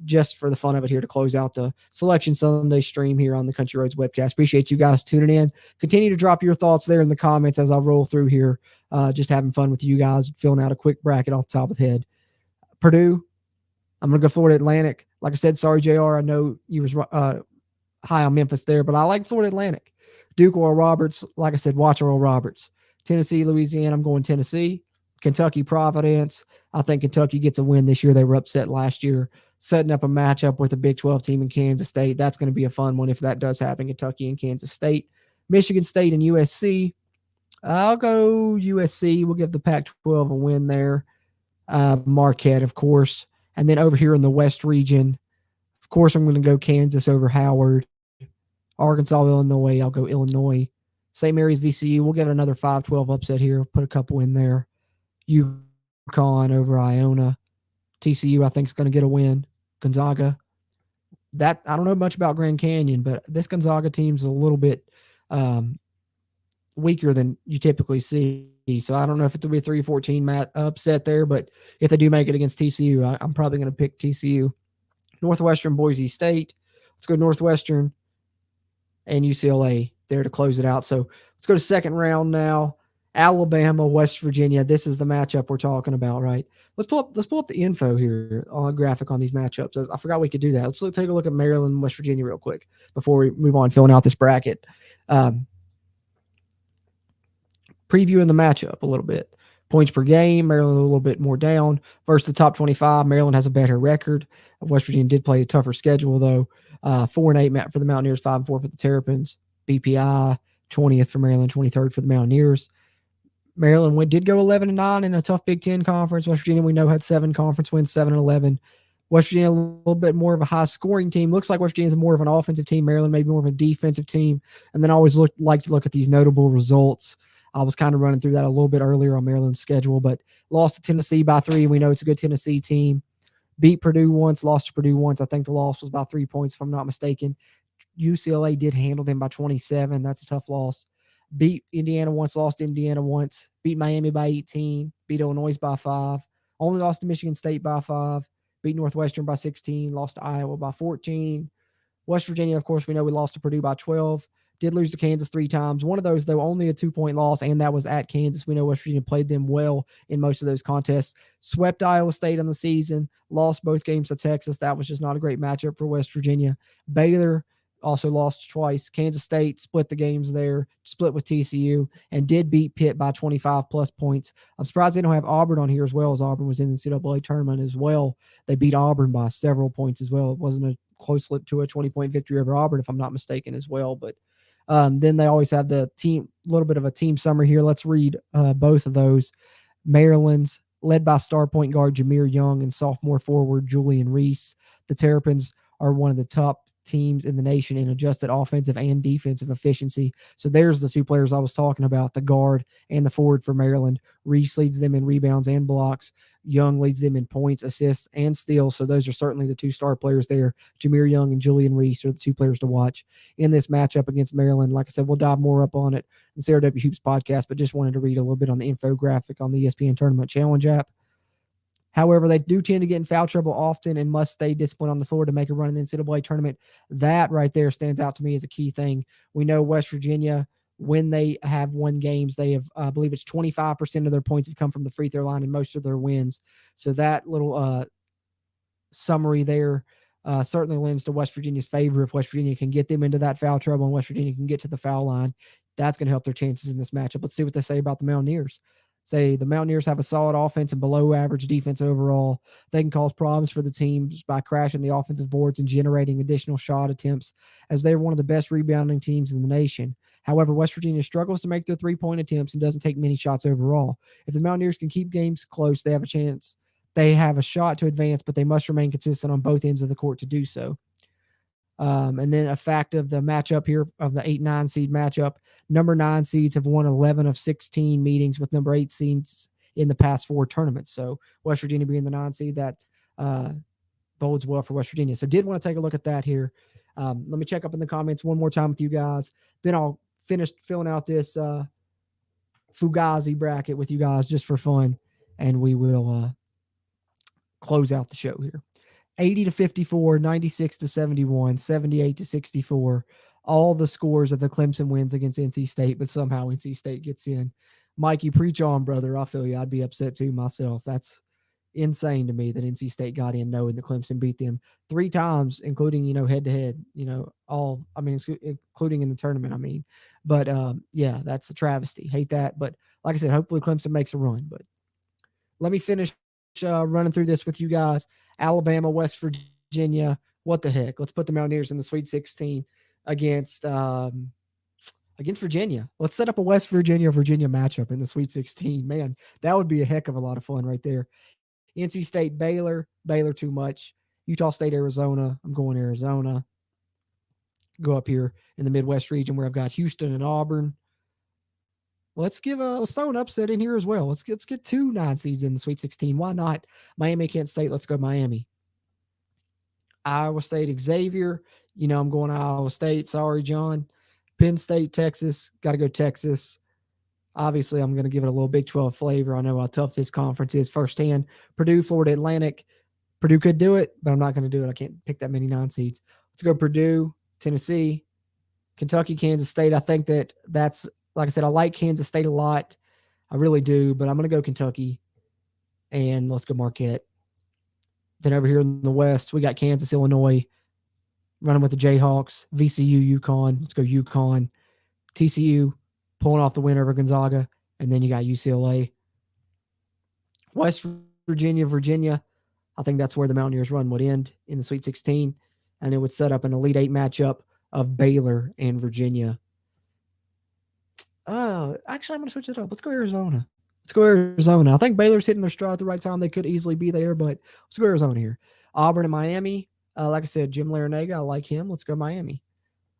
just for the fun of it here to close out the Selection Sunday stream here on the Country Roads webcast. Appreciate you guys tuning in. Continue to drop your thoughts there in the comments as I roll through here, just having fun with you guys, filling out a quick bracket off the top of the head. Purdue, I'm going to go Florida Atlantic. Like I said, sorry, JR, I know you was high on Memphis there, but I like Florida Atlantic. Duke, Oral Roberts, like I said, watch Oral Roberts. Tennessee, Louisiana, I'm going Tennessee. Kentucky, Providence. I think Kentucky gets a win this year. They were upset last year. Setting up a matchup with a Big 12 team in Kansas State. That's going to be a fun one if that does happen, Kentucky and Kansas State. Michigan State and USC. I'll go USC. We'll give the Pac-12 a win there. Marquette, of course. And then over here in the West region, of course, I'm going to go Kansas over Howard. Arkansas, Illinois. I'll go Illinois. St. Mary's VCU, we'll give it another 5-12 upset here. Put a couple in there. UConn over Iona. TCU, I think, is going to get a win. Gonzaga. That I don't know much about Grand Canyon, but this Gonzaga team's a little bit weaker than you typically see. So I don't know if it'll be a 3-14 upset there, but if they do make it against TCU, I'm probably going to pick TCU. Northwestern, Boise State. Let's go Northwestern and UCLA there to close it out. So let's go to second round now. Alabama, West Virginia. This is the matchup we're talking about, right? Let's pull up the info here on graphic on these matchups. I forgot we could do that. Let's take a look at Maryland and West Virginia real quick before we move on filling out this bracket. Previewing the matchup a little bit. Points per game, Maryland a little bit more down. Versus the top 25, Maryland has a better record. West Virginia did play a tougher schedule, though. 4-8 for the Mountaineers, 5-4 for the Terrapins. BPI, 20th for Maryland, 23rd for the Mountaineers. Maryland did go 11-9 in a tough Big Ten conference. West Virginia, we know, had 7 conference wins, 7-11. West Virginia, a little bit more of a high-scoring team. Looks like West Virginia is more of an offensive team. Maryland maybe more of a defensive team. And then I always like to look at these notable results. I was kind of running through that a little bit earlier on Maryland's schedule, but lost to Tennessee by 3. We know it's a good Tennessee team. Beat Purdue once, lost to Purdue once. I think the loss was by 3 points, if I'm not mistaken. UCLA did handle them by 27. That's a tough loss. Beat Indiana once, lost to Indiana once. Beat Miami by 18. Beat Illinois by 5. Only lost to Michigan State by 5. Beat Northwestern by 16. Lost to Iowa by 14. West Virginia, of course, we know we lost to Purdue by 12. Did lose to Kansas 3 times. One of those, though, only a 2-point loss, and that was at Kansas. We know West Virginia played them well in most of those contests. Swept Iowa State on the season. Lost both games to Texas. That was just not a great matchup for West Virginia. Baylor also lost twice. Kansas State split the games there, split with TCU, and did beat Pitt by 25-plus points. I'm surprised they don't have Auburn on here as well, as Auburn was in the NCAA tournament as well. They beat Auburn by several points as well. It wasn't a close to a 20-point victory over Auburn, if I'm not mistaken, as well. But then they always have the team, a little bit of a team summary here. Let's read both of those. Maryland's led by star point guard Jameer Young and sophomore forward Julian Reese. The Terrapins are one of the top teams in the nation in adjusted offensive and defensive efficiency. So there's the 2 players I was talking about, the guard and the forward for Maryland. Reese leads them in rebounds and blocks. Young leads them in points, assists, and steals. So those are certainly the 2 star players there. Jameer Young and Julian Reese are the 2 players to watch in this matchup against Maryland. Like I said, we'll dive more up on it in the CRW Hoops podcast, but just wanted to read a little bit on the infographic on the ESPN Tournament Challenge app. However, they do tend to get in foul trouble often and must stay disciplined on the floor to make a run in the NCAA tournament. That right there stands out to me as a key thing. We know West Virginia, when they have won games, they have, I believe it's 25% of their points have come from the free throw line in most of their wins. So that little summary there certainly lends to West Virginia's favor. If West Virginia can get them into that foul trouble and West Virginia can get to the foul line, that's going to help their chances in this matchup. Let's see what they say about the Mountaineers. Say the Mountaineers have a solid offense and below average defense overall. They can cause problems for the teams by crashing the offensive boards and generating additional shot attempts, as they're one of the best rebounding teams in the nation. However, West Virginia struggles to make their 3-point attempts and doesn't take many shots overall. If the Mountaineers can keep games close, they have a chance. They have a shot to advance, but they must remain consistent on both ends of the court to do so. And then a fact of the matchup here of the 8-9 seed matchup, number 9 seeds have won 11 of 16 meetings with number 8 seeds in the past 4 tournaments. So West Virginia being the 9 seed, that bodes well for West Virginia. So did want to take a look at that here. Let me check up in the comments one more time with you guys. Then I'll finish filling out this Fugazi bracket with you guys just for fun. And we will close out the show here. 80-54, 96-71, 78-64. All the scores of the Clemson wins against NC State, but somehow NC State gets in. Mikey, preach on, brother. I feel you. I'd be upset too myself. That's insane to me that NC State got in knowing that Clemson beat them 3 times, including, head to head, including in the tournament. But yeah, that's a travesty. Hate that. But like I said, hopefully Clemson makes a run. But let me finish running through this with you guys. Alabama, West Virginia. What the heck? Let's put the Mountaineers in the Sweet 16 against Virginia. Let's set up a West Virginia matchup in the Sweet 16. Man, that would be a heck of a lot of fun right there. NC State, Baylor too much. Utah State, Arizona. I'm going Arizona. Go up here in the Midwest region where I've got Houston and Auburn. let's throw an upset in here as well. Let's get 2 9 seeds in the Sweet 16. Why not? Miami, Kent State. Let's go Miami. Iowa State, Xavier. I'm going to Iowa State. Sorry, John. Penn State, Texas. Got to go Texas. Obviously, I'm going to give it a little Big 12 flavor. I know how tough this conference is firsthand. Purdue, Florida Atlantic. Purdue could do it, but I'm not going to do it. I can't pick that many 9 seeds. Let's go Purdue, Tennessee, Kentucky, Kansas State. I think that's, like I said, I like Kansas State a lot. I really do, but I'm going to go Kentucky. And let's go Marquette. Then over here in the West, we got Kansas, Illinois, running with the Jayhawks, VCU, UConn. Let's go UConn. TCU, pulling off the win over Gonzaga. And then you got UCLA. West Virginia, Virginia. I think that's where the Mountaineers' run would end in the Sweet 16. And it would set up an Elite 8 matchup of Baylor and Virginia. Actually, I'm going to switch it up. Let's go Arizona. I think Baylor's hitting their stride at the right time. They could easily be there, but let's go Arizona here. Auburn and Miami. Like I said, Jim Larinaga, I like him. Let's go Miami.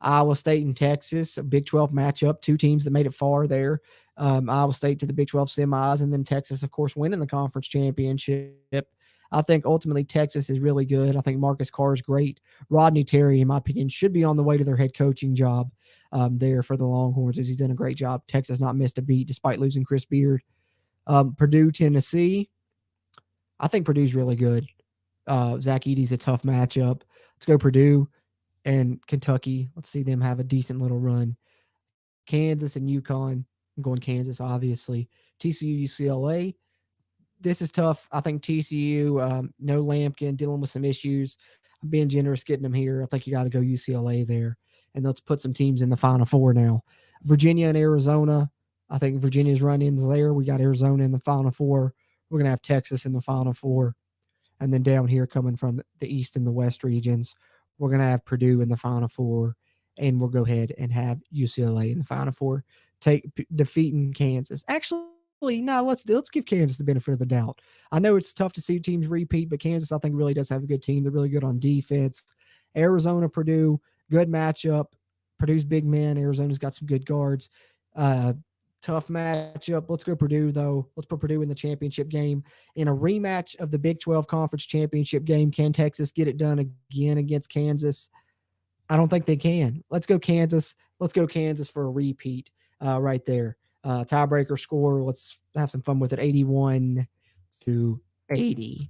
Iowa State and Texas, a Big 12 matchup. 2 teams that made it far there. Iowa State to the Big 12 semis, and then Texas, of course, winning the conference championship. I think ultimately Texas is really good. I think Marcus Carr is great. Rodney Terry, in my opinion, should be on the way to their head coaching job there for the Longhorns, as he's done a great job. Texas not missed a beat despite losing Chris Beard. Purdue, Tennessee. I think Purdue's really good. Zach Edey's a tough matchup. Let's go Purdue and Kentucky. Let's see them have a decent little run. Kansas and UConn. I'm going Kansas, obviously. TCU, UCLA. This is tough. I think TCU, no Lampkin, dealing with some issues. I'm being generous getting them here. I think you got to go UCLA there. And let's put some teams in the Final Four now. Virginia and Arizona. I think Virginia's run-ins there. We got Arizona in the Final Four. We're going to have Texas in the Final Four. And then down here coming from the East and the West regions, we're going to have Purdue in the Final Four. And we'll go ahead and have UCLA in the Final Four, defeating Kansas. Actually, no, let's give Kansas the benefit of the doubt. I know it's tough to see teams repeat, but Kansas, I think, really does have a good team. They're really good on defense. Arizona, Purdue, good matchup. Purdue's big men. Arizona's got some good guards. Tough matchup. Let's go Purdue, though. Let's put Purdue in the championship game. In a rematch of the Big 12 Conference Championship game, can Texas get it done again against Kansas? I don't think they can. Let's go Kansas. Let's go Kansas for a repeat right there. Tiebreaker score. Let's have some fun with it. 81-80.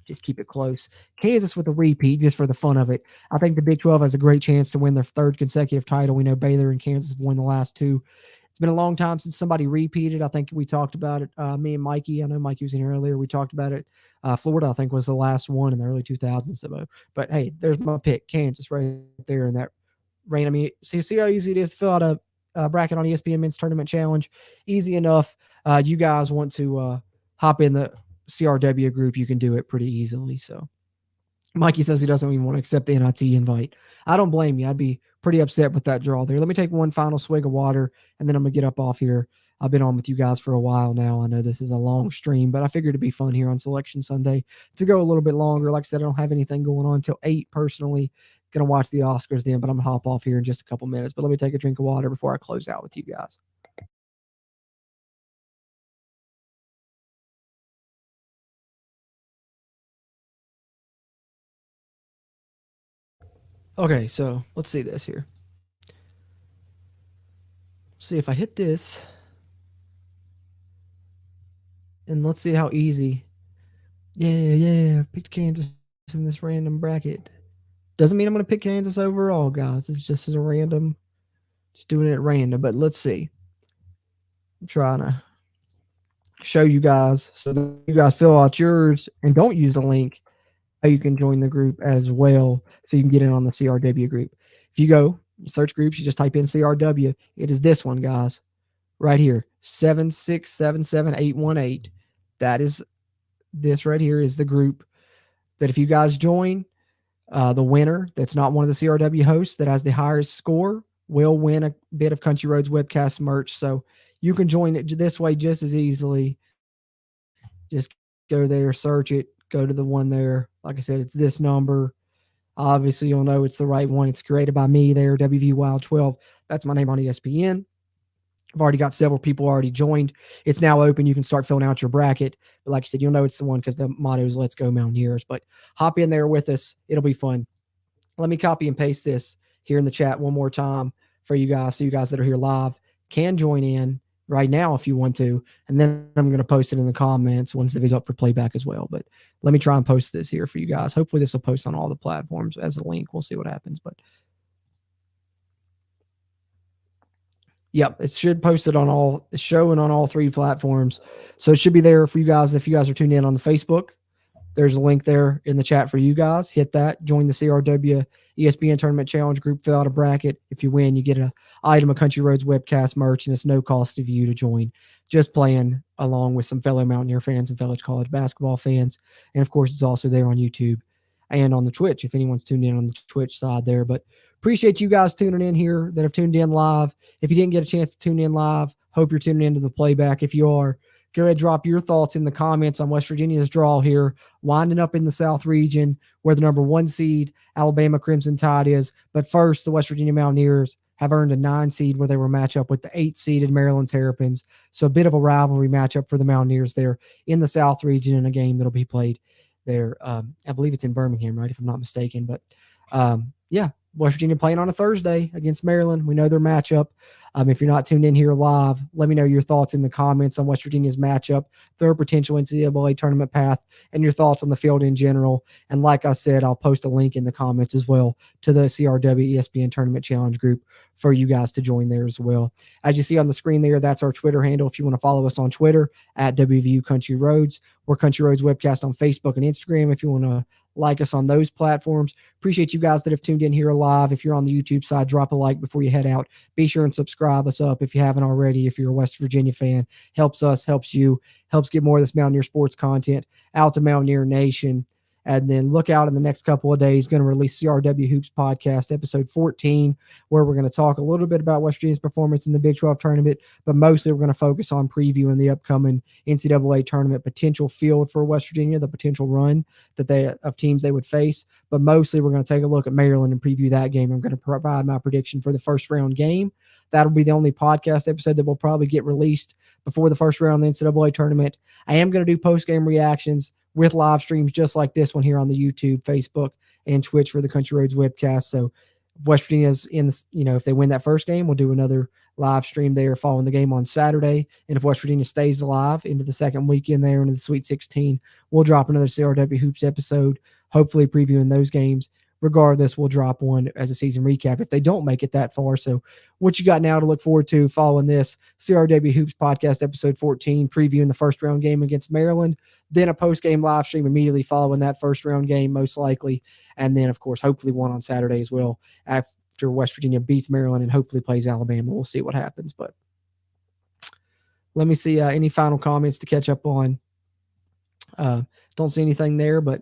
Just keep it close. Kansas with a repeat just for the fun of it. I think the Big 12 has a great chance to win their 3rd consecutive title. We know Baylor and Kansas have won the last 2. It's been a long time since somebody repeated. I think we talked about it. Me and Mikey. I know Mikey was in here earlier. We talked about it. Florida, I think, was the last one in the early 2000s. But hey, there's my pick. Kansas right there in that reign. I mean, see how easy it is to fill out a bracket on ESPN Men's Tournament Challenge. Easy enough. You guys want to hop in the CRW group, you can do it pretty easily. So Mikey says he doesn't even want to accept the NIT invite. I don't blame you. I'd be pretty upset with that draw there. Let me take one final swig of water, and then I'm going to get up off here. I've been on with you guys for a while now. I know this is a long stream, but I figured it'd be fun here on Selection Sunday to go a little bit longer. Like I said, I don't have anything going on until 8 personally. Going to watch the Oscars then, but I'm going to hop off here in just a couple minutes. But let me take a drink of water before I close out with you guys. Okay, so let's see this here. See if I hit this. And let's see how easy. Yeah. Picked Kansas in this random bracket. Doesn't mean I'm going to pick Kansas overall, guys. It's just as a random. Just doing it at random. But let's see. I'm trying to show you guys so that you guys fill out yours and don't use the link. How you can join the group as well so you can get in on the CRW group. If you go search groups, you just type in CRW. It is this one, guys, right here, 7677818. That is this right here is the group that if you guys join, the winner that's not one of the CRW hosts that has the highest score will win a bit of Country Roads webcast merch. So you can join it this way just as easily. Just go there, search it, go to the one there. Like I said, it's this number. Obviously, you'll know it's the right one. It's created by me there, WVU Wild 12. That's my name on ESPN. I've already got several people already joined. It's now open. You can start filling out your bracket. But like I said, you'll know it's the one because the motto is Let's Go Mountaineers. But hop in there with us. It'll be fun. Let me copy and paste this here in the chat one more time for you guys. So you guys that are here live can join in right now if you want to. And then I'm going to post it in the comments once the video's up for playback as well. But let me try and post this here for you guys. Hopefully this will post on all the platforms as a link. We'll see what happens. But yep, it should post it on all, showing on all 3 platforms. So it should be there for you guys. If you guys are tuned in on the Facebook, there's a link there in the chat for you guys. Hit that. Join the CRW ESPN Tournament Challenge group. Fill out a bracket. If you win, you get an item of Country Roads webcast merch, and it's no cost to you to join. Just playing along with some fellow Mountaineer fans and fellow college basketball fans. And, of course, it's also there on YouTube and on the Twitch if anyone's tuned in on the Twitch side there. But appreciate you guys tuning in here that have tuned in live. If you didn't get a chance to tune in live, hope you're tuning into the playback. If you are, go ahead, drop your thoughts in the comments on West Virginia's draw here, winding up in the South region where the number 1 seed Alabama Crimson Tide is. But first, the West Virginia Mountaineers have earned a 9 seed where they will match up with the 8 seeded Maryland Terrapins. So a bit of a rivalry matchup for the Mountaineers there in the South region in a game that'll be played there. I believe it's in Birmingham, right, if I'm not mistaken. But yeah, West Virginia playing on a Thursday against Maryland. We know their matchup. If you're not tuned in here live, let me know your thoughts in the comments on West Virginia's matchup, their potential NCAA tournament path, and your thoughts on the field in general. And like I said, I'll post a link in the comments as well to the CRW ESPN Tournament Challenge group for you guys to join there as well. As you see on the screen there, that's our Twitter handle. If you want to follow us on Twitter at WVU Country Roads, or Country Roads Webcast on Facebook and Instagram. If you want to like us on those platforms. Appreciate you guys that have tuned in here live. If you're on the YouTube side, drop a like before you head out. Be sure and subscribe us up if you haven't already. If you're a West Virginia fan, helps us, helps you, helps get more of this Mountaineer sports content out to Mountaineer Nation. And then look out in the next couple of days, going to release CRW Hoops Podcast, episode 14, where we're going to talk a little bit about West Virginia's performance in the Big 12 tournament, but mostly we're going to focus on previewing the upcoming NCAA tournament potential field for West Virginia, the potential run that of teams they would face. But mostly we're going to take a look at Maryland and preview that game. I'm going to provide my prediction for the first round game. That'll be the only podcast episode that will probably get released before the first round of the NCAA tournament. I am going to do post-game reactions with live streams just like this one here on the YouTube, Facebook, and Twitch for the Country Roads webcast. So West Virginia's in, if they win that first game, we'll do another live stream there following the game on Saturday. And if West Virginia stays alive into the second weekend there into the Sweet 16, we'll drop another CRW Hoops episode, hopefully previewing those games. Regardless, we'll drop one as a season recap if they don't make it that far. So what you got now to look forward to following this CRW Hoops Podcast episode 14, previewing the first round game against Maryland, then a post-game live stream immediately following that first round game, most likely. And then, of course, hopefully one on Saturday as well after West Virginia beats Maryland and hopefully plays Alabama. We'll see what happens. But let me see any final comments to catch up on. Don't see anything there, but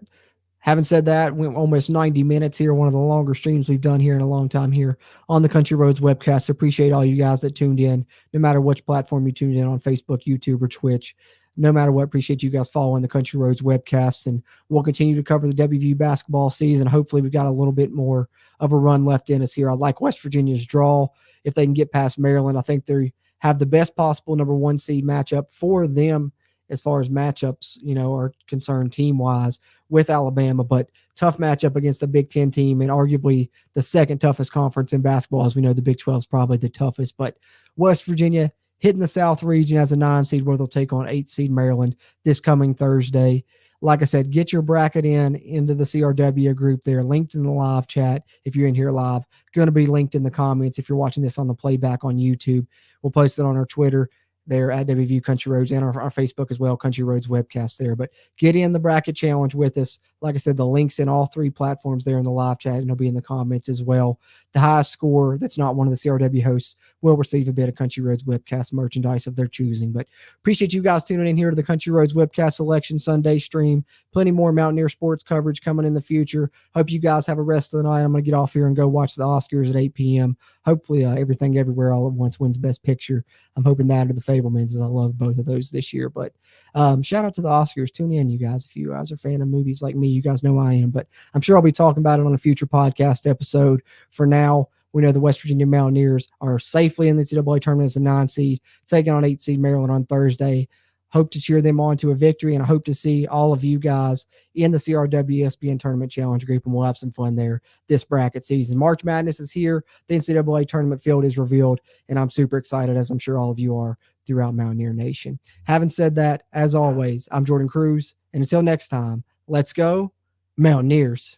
having said that, went almost 90 minutes here, one of the longer streams we've done here in a long time here on the Country Roads webcast. So appreciate all you guys that tuned in, no matter which platform you tuned in on, Facebook, YouTube, or Twitch. No matter what, appreciate you guys following the Country Roads webcast, and we'll continue to cover the WVU basketball season. Hopefully we've got a little bit more of a run left in us here. I like West Virginia's draw. If they can get past Maryland, I think they have the best possible number 1 seed matchup for them as far as matchups, are concerned team-wise with Alabama, but tough matchup against the Big Ten team and arguably the second toughest conference in basketball. As we know, the Big 12 is probably the toughest, but West Virginia hitting the South region as a 9 seed where they'll take on 8 seed Maryland this coming Thursday. Like I said, get your bracket into the CRW group there, linked in the live chat. If you're in here live, going to be linked in the comments. If you're watching this on the playback on YouTube, we'll post it on our Twitter there at WVU Country Roads and our Facebook as well, Country Roads webcast there. But get in the bracket challenge with us. Like I said, the link's in all 3 platforms there in the live chat, and it'll be in the comments as well. The highest score that's not one of the CRW hosts will receive a bit of Country Roads webcast merchandise of their choosing. But appreciate you guys tuning in here to the Country Roads webcast selection Sunday stream. Plenty more Mountaineer sports coverage coming in the future. Hope you guys have a rest of the night. I'm going to get off here and go watch the Oscars at 8 p.m. Hopefully Everything Everywhere All at Once wins Best Picture. I'm hoping that or The Fablemans, as I love both of those this year. But shout out to the Oscars. Tune in, you guys. If you guys are a fan of movies like me, you guys know I am. But I'm sure I'll be talking about it on a future podcast episode. For now, We know the West Virginia Mountaineers are safely in the NCAA tournament as a 9 seed, taking on 8 seed Maryland on Thursday. Hope to cheer them on to a victory, and I hope to see all of you guys in the CRW ESPN Tournament Challenge group, and we'll have some fun there this bracket season. March Madness is here. The NCAA tournament field is revealed, and I'm super excited, as I'm sure all of you are throughout Mountaineer Nation. Having said that, as always, I'm Jordan Cruz, and until next time, let's go Mountaineers.